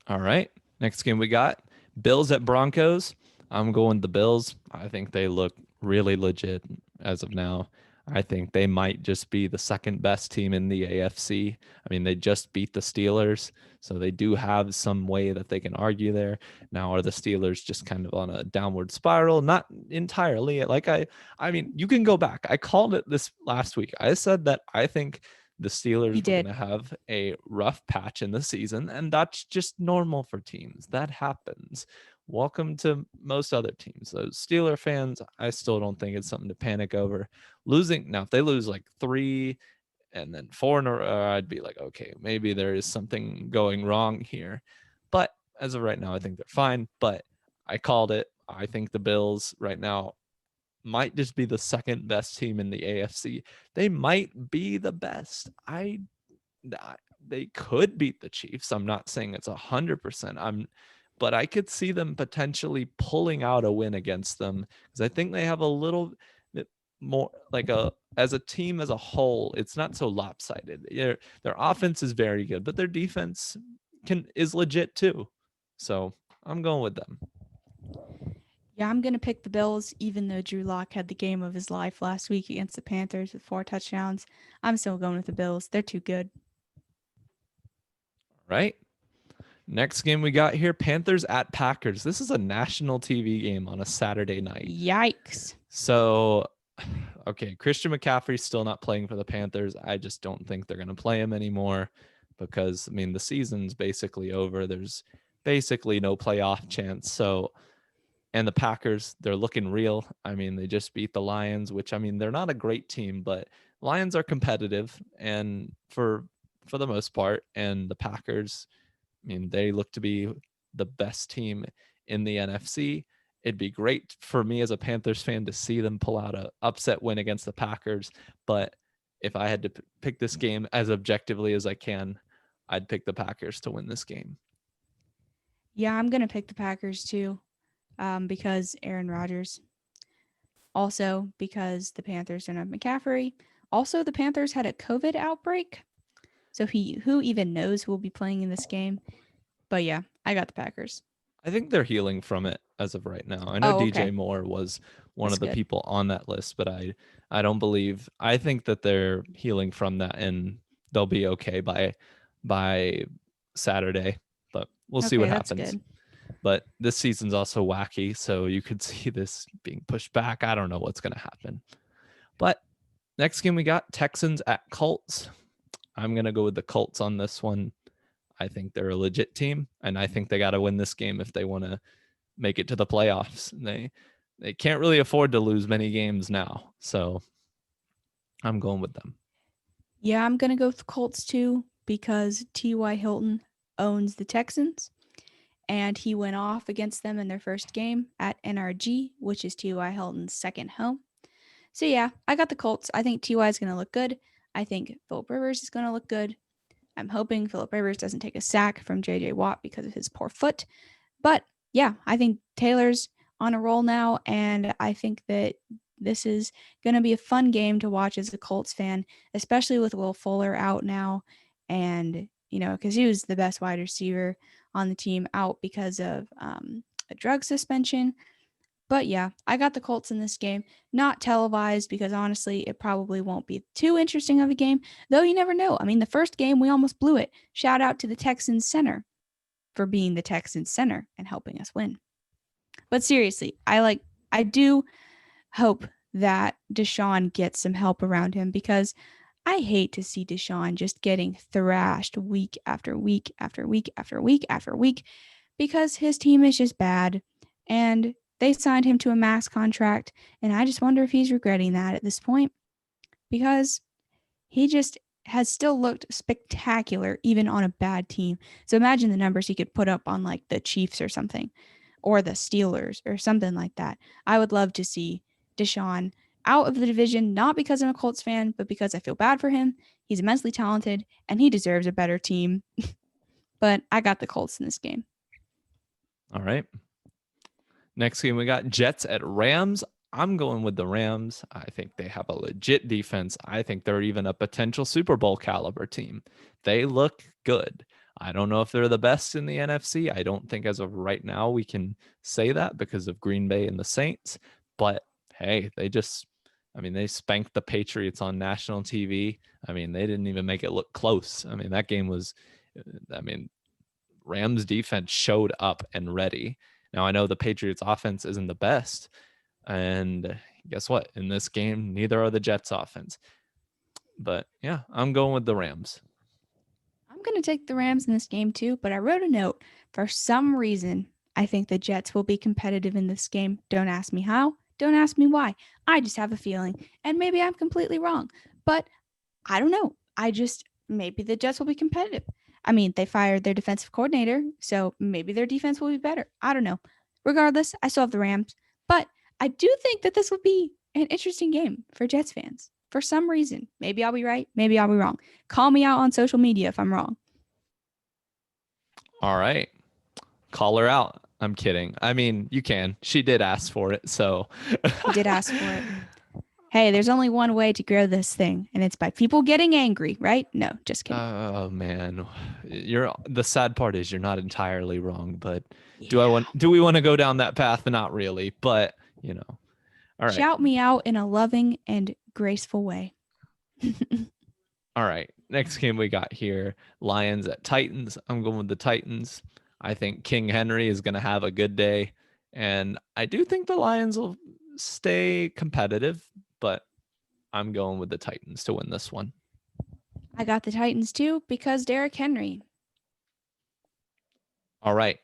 A: All right. Next game we got Bills at Broncos. I'm going the Bills. I think they look really legit as of now. I think they might just be the second best team in the AFC. I mean, they just beat the Steelers, so they do have some way that they can argue there. Now, are the Steelers just kind of on a downward spiral? Not entirely. I mean, you can go back. I called it this last week. I said that I think the
B: You
A: Steelers were going
B: did.
A: to have a rough patch in the season, and that's just normal for teams. That happens. Welcome to most other teams. Those Steeler fans, I still don't think it's something to panic over. Losing now, if they lose like 3 and then 4 in a row, I'd be like, okay, maybe there is something going wrong here. But as of right now, I think they're fine. But I called it. I think the Bills right now might just be the second best team in the AFC. They might be the best. They could beat the Chiefs. I'm not saying it's 100%. But I could see them potentially pulling out a win against them, because I think they have a little bit more as a team as a whole, it's not so lopsided. Their offense is very good, but their defense is legit too. So I'm going with them.
B: Yeah, I'm going to pick the Bills, even though Drew Lock had the game of his life last week against the Panthers with 4 touchdowns. I'm still going with the Bills. They're too good.
A: Right? Next game we got here, Panthers at Packers. This is a national TV game on a Saturday night.
B: Yikes.
A: So, okay, Christian McCaffrey's still not playing for the Panthers. I just don't think they're going to play him anymore because, I mean, the season's basically over. There's basically no playoff chance. So, And the Packers, they're looking real. I mean, they just beat the Lions, which, I mean, they're not a great team, but Lions are competitive and for the most part, and the Packers, I mean, they look to be the best team in the NFC. It'd be great for me as a Panthers fan to see them pull out a upset win against the Packers, but if I had to pick this game as objectively as I can, I'd pick the Packers to win this game.
B: Yeah, I'm going to pick the Packers too, because Aaron Rodgers. Also, because the Panthers don't have McCaffrey. Also, the Panthers had a COVID outbreak. So who even knows who will be playing in this game? But yeah, I got the Packers.
A: I think they're healing from it as of right now. I know
B: Oh,
A: DJ
B: okay.
A: Moore was one
B: That's
A: of the
B: good.
A: people on that list, but I don't believe I think that they're healing from that and they'll be okay by Saturday. But we'll see what
B: Okay, that's
A: happens.
B: good.
A: But this season's also wacky, so you could see this being pushed back. I don't know what's going to happen. But next game we got Texans at Colts. I'm going to go with the Colts on this one. I think they're a legit team, and I think they got to win this game if they want to make it to the playoffs. They can't really afford to lose many games now, so I'm going with them.
B: Yeah, I'm going to go with the Colts too because T.Y. Hilton owns the Texans and he went off against them in their first game at NRG, which is T.Y. Hilton's second home. So yeah, I got the Colts. I think T.Y. is going to look good. I think Philip Rivers is going to look good. I'm hoping Philip Rivers doesn't take a sack from J.J. Watt because of his poor foot. But yeah, I think Taylor's on a roll now, and I think that this is going to be a fun game to watch as a Colts fan, especially with Will Fuller out now. And, because he was the best wide receiver on the team out because of a drug suspension. But yeah, I got the Colts in this game. Not televised because honestly, it probably won't be too interesting of a game, though you never know. I mean, the first game, we almost blew it. Shout out to the Texans center for being the Texans center and helping us win. But seriously, I do hope that Deshaun gets some help around him because I hate to see Deshaun just getting thrashed week after week after week after week after week because his team is just bad and they signed him to a max contract. And I just wonder if he's regretting that at this point because he just has still looked spectacular even on a bad team. So imagine the numbers he could put up on like the Chiefs or something or the Steelers or something like that. I would love to see Deshaun out of the division, not because I'm a Colts fan, but because I feel bad for him. He's immensely talented and he deserves a better team. But I got the Colts in this game.
A: All right. Next game we got Jets at Rams. I'm going with the Rams. I think they have a legit defense. I think they're even a potential Super Bowl caliber team. They look good. I don't know if they're the best in the NFC. I don't think as of right now we can say that because of Green Bay and the Saints. But hey, they spanked the Patriots on national TV. I mean, they didn't even make it look close. I mean, that game was, I mean, Rams defense showed up and ready. Now I know the Patriots offense isn't the best, and guess what? In this game, neither are the Jets offense. But yeah, I'm going with the Rams.
B: I'm going to take the Rams in this game too, but I wrote a note. For some reason, I think the Jets will be competitive in this game. Don't ask me how. Don't ask me why. I just have a feeling. And maybe I'm completely wrong. But I don't know. Maybe the Jets will be competitive. I mean, they fired their defensive coordinator, so maybe their defense will be better. I don't know. Regardless, I still have the Rams. But I do think that this will be an interesting game for Jets fans for some reason. Maybe I'll be right. Maybe I'll be wrong. Call me out on social media if I'm wrong.
A: All right. Call her out. I'm kidding. I mean, you can. She did ask for it, so
B: She did ask for it. Hey, there's only one way to grow this thing, and it's by people getting angry, right? No, just kidding.
A: oh man. You're the sad part is you're not entirely wrong, but
B: Yeah.
A: do we want to go down that path? Not really, but All right.
B: Shout me out in a loving and graceful way.
A: All right. Next game we got here Lions at Titans. I'm going with the Titans. I think King Henry is going to have a good day. And I do think the Lions will stay competitive, but I'm going with the Titans to win this one.
B: I got the Titans too because Derrick Henry.
A: All right.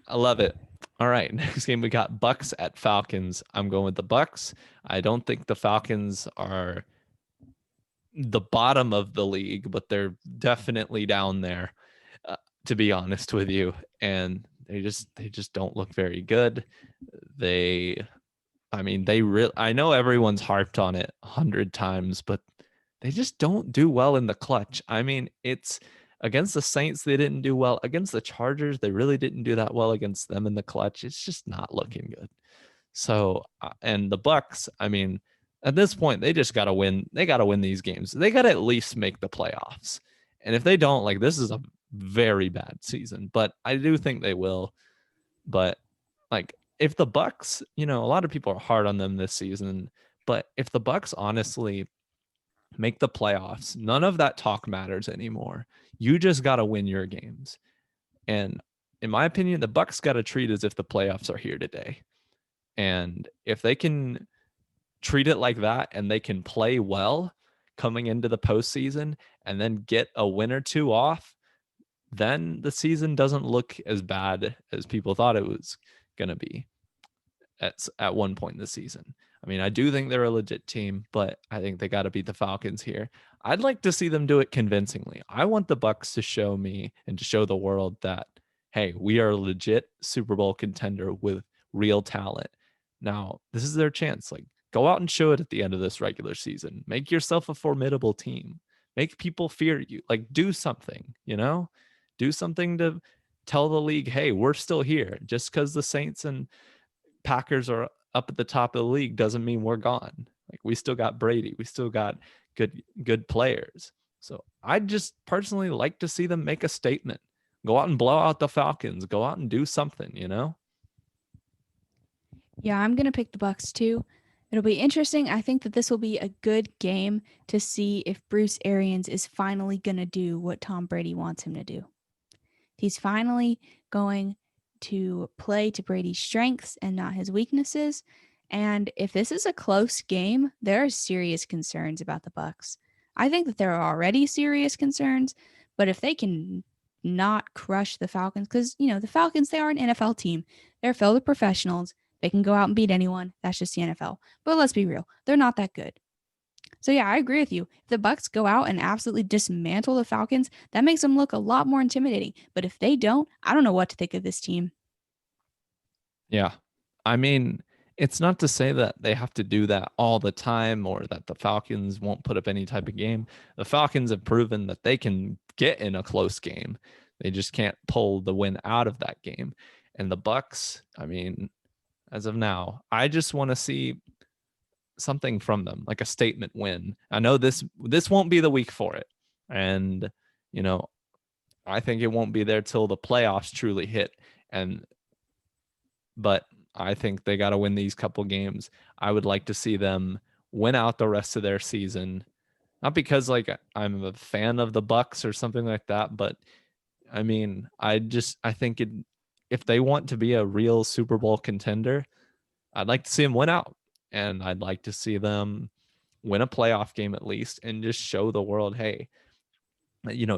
A: I love it. All right, next game we got Bucks at Falcons. I'm going with the Bucks. I don't think the Falcons are the bottom of the league, but they're definitely down there, uh, to be honest with you. And they just don't look very good. They, I mean, they really. I know everyone's harped on it 100 times, but they just don't do well in the clutch. I mean, it's against the Saints, they didn't do well. Against the Chargers, they really didn't do that well against them in the clutch. It's just not looking good. So, and the Bucks, I mean, at this point, they just got to win. They got to win these games. They got to at least make the playoffs. And if they don't, like, this is a very bad season, but I do think they will. But like, if the Bucks, a lot of people are hard on them this season, but if the Bucks honestly make the playoffs, none of that talk matters anymore. You just got to win your games. And in my opinion, the Bucks got to treat as if the playoffs are here today. And if they can treat it like that and they can play well coming into the postseason and then get a win or two off, then the season doesn't look as bad as people thought it was going to be at one point in the season. I mean, I do think they're a legit team, but I think they got to beat the Falcons here. I'd like to see them do it convincingly. I want the Bucks to show me and to show the world that, hey, we are a legit Super Bowl contender with real talent. Now, this is their chance. Like, go out and show it at the end of this regular season. Make yourself a formidable team. Make people fear you. Like, do something, Do something to tell the league, hey, we're still here. Just because the Saints and Packers are up at the top of the league doesn't mean we're gone. Like, we still got Brady. We still got good players. So I'd just personally like to see them make a statement. Go out and blow out the Falcons. Go out and do something.
B: Yeah, I'm going to pick the Bucks too. It'll be interesting. I think that this will be a good game to see if Bruce Arians is finally going to do what Tom Brady wants him to do. He's finally going to play to Brady's strengths and not his weaknesses. And if this is a close game, there are serious concerns about the Bucks. I think that there are already serious concerns, but if they can not crush the Falcons, because the Falcons, they are an NFL team. They're filled with professionals. They can go out and beat anyone. That's just the NFL. But let's be real, they're not that good. So yeah, I agree with you. If the Bucks go out and absolutely dismantle the Falcons, that makes them look a lot more intimidating. But if they don't, I don't know what to think of this team.
A: Yeah. I mean, it's not to say that they have to do that all the time or that the Falcons won't put up any type of game. The Falcons have proven that they can get in a close game. They just can't pull the win out of that game. And the Bucks, I mean, as of now, I just want to see something from them, like a statement win. I know this won't be the week for it. And, I think it won't be there till the playoffs truly hit. But I think they got to win these couple games. I would like to see them win out the rest of their season. Not because like I'm a fan of the Bucks or something like that, but I mean, I think if they want to be a real Super Bowl contender, I'd like to see them win out, and I'd like to see them win a playoff game at least and just show the world, hey,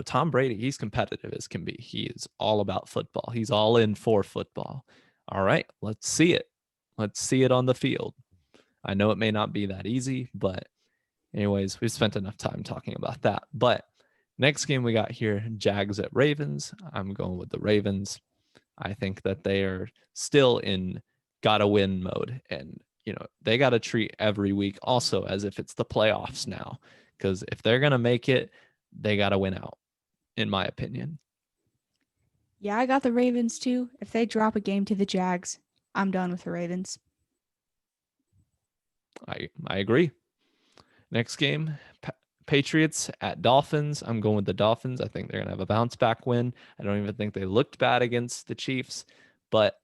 A: Tom Brady, he's competitive as can be. He is all about football. He's all in for football. All right, let's see it. Let's see it on the field. I know it may not be that easy, but anyways, we've spent enough time talking about that. But next game we got here, Jags at Ravens. I'm going with the Ravens. I think that they are still in gotta win mode, and they got to treat every week also as if it's the playoffs now, because if they're gonna make it, they got to win out, in my opinion.
B: Yeah, I got the Ravens too. If they drop a game to the Jags, I'm done with the Ravens.
A: I agree. Next game, Patriots at Dolphins. I'm going with the Dolphins. I think they're going to have a bounce back win. I don't even think they looked bad against the Chiefs, but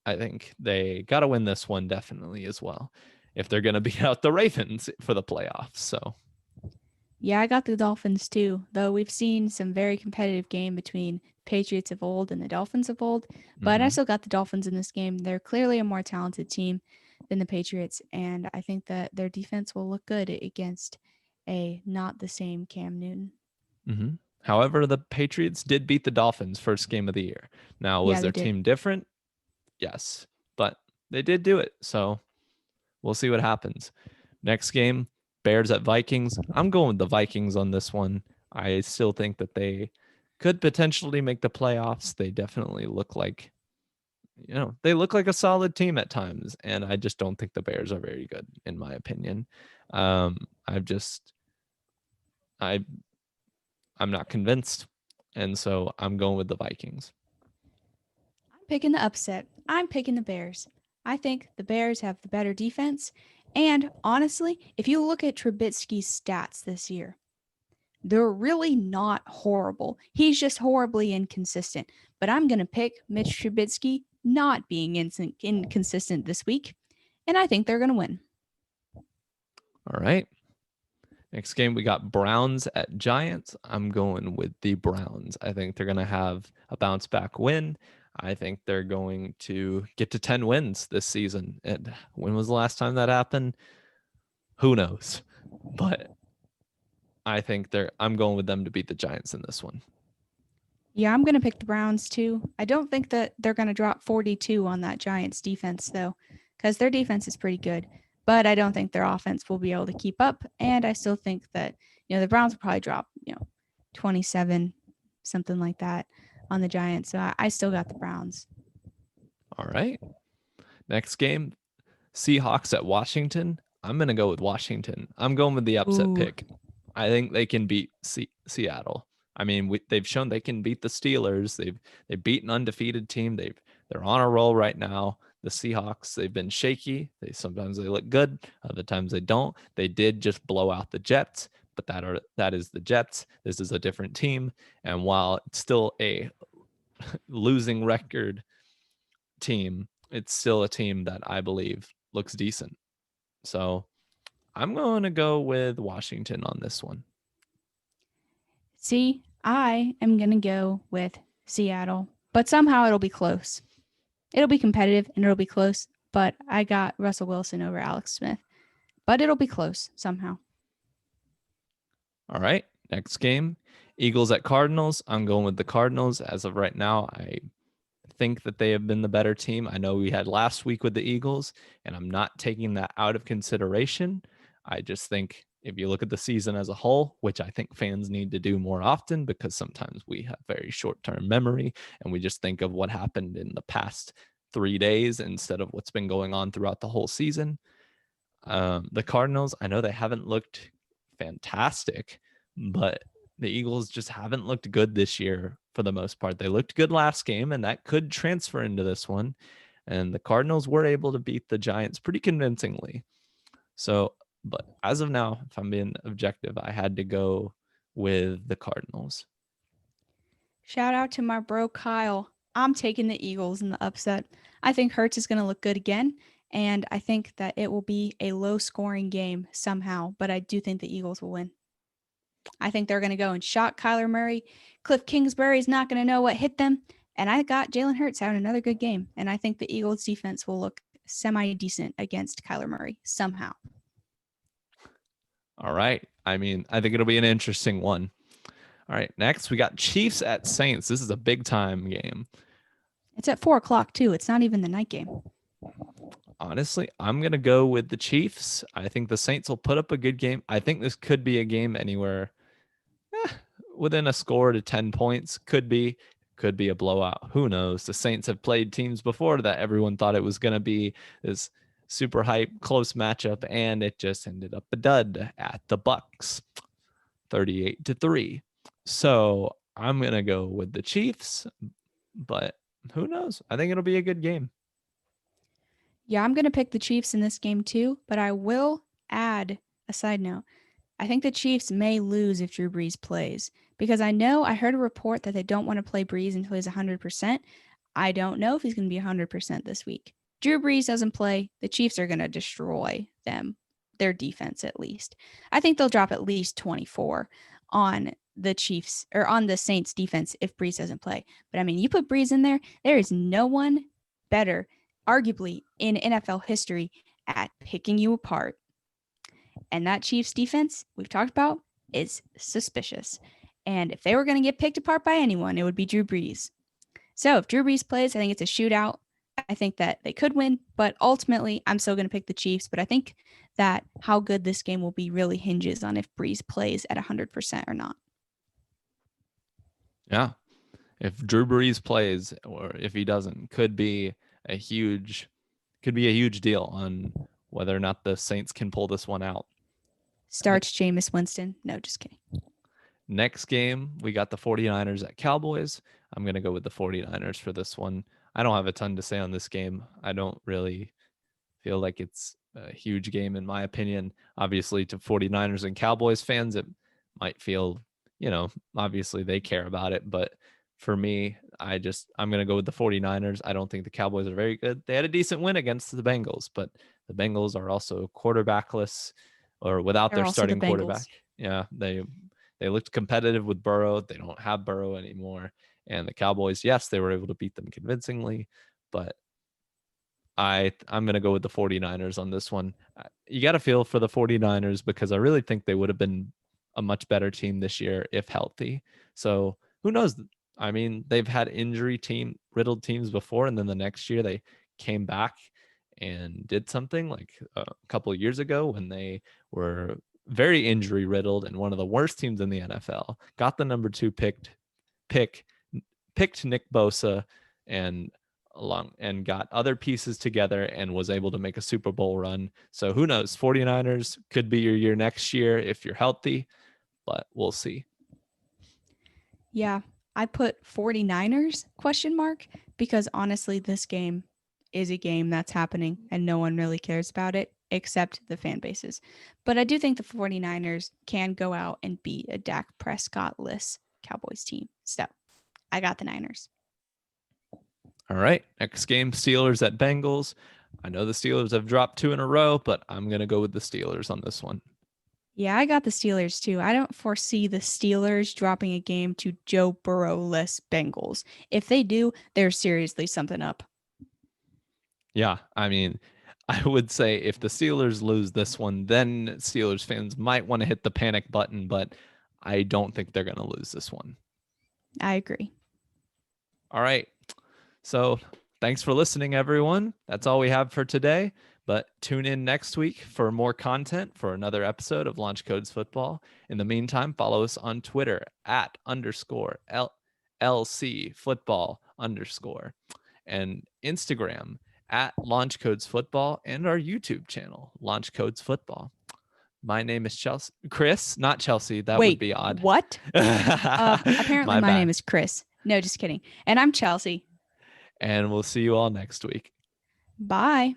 A: I think they got to win this one definitely as well if they're going to beat out the Ravens for the playoffs. So,
B: Yeah, I got the Dolphins too, though we've seen some very competitive game between Patriots of old and the Dolphins of old, but I
A: mm-hmm,
B: still got the Dolphins in this game. They're clearly a more talented team than the Patriots, and I think that their defense will look good against a not the same Cam Newton.
A: mm-hmm. However, the Patriots did beat the Dolphins first game of the year. Now, was
B: Yeah, they
A: their
B: did.
A: team different? Yes, but they did do it. So we'll see what happens. Next game, Bears at Vikings. I'm going with the Vikings on this one. I still think that they could potentially make the playoffs. They definitely look like, they look like a solid team at times, and I just don't think the Bears are very good, in my opinion. I've just, I, I'm not convinced, and so I'm going with the Vikings.
B: I'm picking the upset. I'm picking the Bears. I think the Bears have the better defense. And honestly, if you look at Trubisky's stats this year, they're really not horrible. He's just horribly inconsistent. But I'm going to pick Mitch Trubisky not being inconsistent this week. And I think they're going to win.
A: All right. Next game, we got Browns at Giants. I'm going with the Browns. I think they're going to have a bounce back win. I think they're going to get to 10 wins this season. And when was the last time that happened? Who knows? But I'm going with them to beat the Giants in this one.
B: Yeah, I'm going to pick the Browns too. I don't think that they're going to drop 42 on that Giants defense, though, because their defense is pretty good. But I don't think their offense will be able to keep up. And I still think that, the Browns will probably drop, 27, something like that on the Giants. So I still got the Browns.
A: All right. Next game, Seahawks at Washington. I'm going to go with Washington. I'm going with the upset pick. I think they can beat Seattle. I mean, they've shown they can beat the Steelers. They've beaten an undefeated team. They're on a roll right now. The Seahawks, they've been shaky. Sometimes they look good, other times they don't. They did just blow out the Jets, but that is the Jets. This is a different team, and while it's still a losing record team, it's still a team that I believe looks decent. So I'm going to go with Washington on this one.
B: See, I am going to go with Seattle, but somehow it'll be close. It'll be competitive and it'll be close, but I got Russell Wilson over Alex Smith. But it'll be close somehow.
A: All right, next game, Eagles at Cardinals. I'm going with the Cardinals. As of right now, I think that they have been the better team. I know we had last week with the Eagles, and I'm not taking that out of consideration. I just think if you look at the season as a whole, which I think fans need to do more often because sometimes we have very short-term memory and we just think of what happened in the past 3 days instead of what's been going on throughout the whole season. The Cardinals, I know they haven't looked fantastic, but the Eagles just haven't looked good this year for the most part. They looked good last game, and that could transfer into this one. And the Cardinals were able to beat the Giants pretty convincingly. So, but as of now, if I'm being objective, I had to go with the Cardinals.
B: Shout out to my bro Kyle. I'm taking the Eagles in the upset. I think Hurts is going to look good again, and I think that it will be a low-scoring game somehow, but I do think the Eagles will win. I think they're going to go and shock Kyler Murray. Cliff Kingsbury is not going to know what hit them, and I got Jalen Hurts having another good game, and I think the Eagles defense will look semi-decent against Kyler Murray somehow.
A: All right. I mean, I think it'll be an interesting one. All right, next we got Chiefs at Saints. This is a big time game.
B: It's at 4:00 too. It's not even the night game.
A: Honestly, I'm going to go with the Chiefs. I think the Saints will put up a good game. I think this could be a game anywhere within a score to 10 points. Could be a blowout. Who knows? The Saints have played teams before that everyone thought it was going to be this super hype close matchup, and it just ended up a dud at the Bucks, 38-3. So I'm going to go with the Chiefs, but who knows? I think it'll be a good game.
B: Yeah, I'm going to pick the Chiefs in this game too, but I will add a side note. I think the Chiefs may lose if Drew Brees plays because I heard a report that they don't want to play Brees until he's 100%. I don't know if he's going to be 100% this week. Drew Brees doesn't play, the Chiefs are going to destroy them, their defense at least. I think they'll drop at least 24 on the Chiefs or on the Saints defense if Brees doesn't play. But I mean, you put Brees in there is no one better, arguably in NFL history, at picking you apart. And that Chiefs defense we've talked about is suspicious. And if they were going to get picked apart by anyone, it would be Drew Brees. So if Drew Brees plays, I think it's a shootout. I think that they could win, but ultimately I'm still going to pick the Chiefs. But I think that how good this game will be really hinges on if Breeze plays at 100% or not.
A: Yeah. If Drew Brees plays or if he doesn't, a huge could be a huge deal on whether or not the Saints can pull this one out.
B: Starts Jameis Winston. No, just kidding.
A: Next game, we got the 49ers at Cowboys. I'm going to go with the 49ers for this one. I don't have a ton to say on this game. I don't really feel like it's a huge game in my opinion. Obviously, to 49ers and Cowboys fans, it might feel, obviously they care about it. But for me, I'm going to go with the 49ers. I don't think the Cowboys are very good. They had a decent win against the Bengals, but the Bengals are also quarterbackless or without
B: They're
A: their
B: also the
A: starting
B: Bengals.
A: quarterback. Yeah, they looked competitive with Burrow. They don't have Burrow anymore. And the Cowboys, yes, they were able to beat them convincingly, but I'm going to go with the 49ers on this one. You got to feel for the 49ers because I really think they would have been a much better team this year if healthy. So who knows? I mean, they've had riddled teams before, and then the next year they came back and did something like a couple of years ago when they were very injury riddled and one of the worst teams in the NFL. Got the number 2 picked Nick Bosa and got other pieces together and was able to make a Super Bowl run. So who knows? 49ers could be your year next year if you're healthy, but we'll see.
B: Yeah, I put 49ers ? Because honestly, this game is a game that's happening and no one really cares about it except the fan bases. But I do think the 49ers can go out and beat a Dak Prescott-less Cowboys team. So I got the Niners.
A: All right. Next game, Steelers at Bengals. I know the Steelers have dropped 2 in a row, but I'm going to go with the Steelers on this one.
B: Yeah, I got the Steelers too. I don't foresee the Steelers dropping a game to Joe Burrow-less Bengals. If they do, there's seriously something up.
A: Yeah, I mean, I would say if the Steelers lose this one, then Steelers fans might want to hit the panic button, but I don't think they're going to lose this one.
B: I agree.
A: All right. So thanks for listening, everyone. That's all we have for today. But tune in next week for more content for another episode of Launch Codes Football. In the meantime, follow us on Twitter at _LC football _ and Instagram at Launch Codes Football and our YouTube channel, Launch Codes Football. My name is Chris, not Chelsea. That would be odd.
B: What? Apparently my name is Chris. No, just kidding. And I'm Chelsea.
A: And we'll see you all next week.
B: Bye.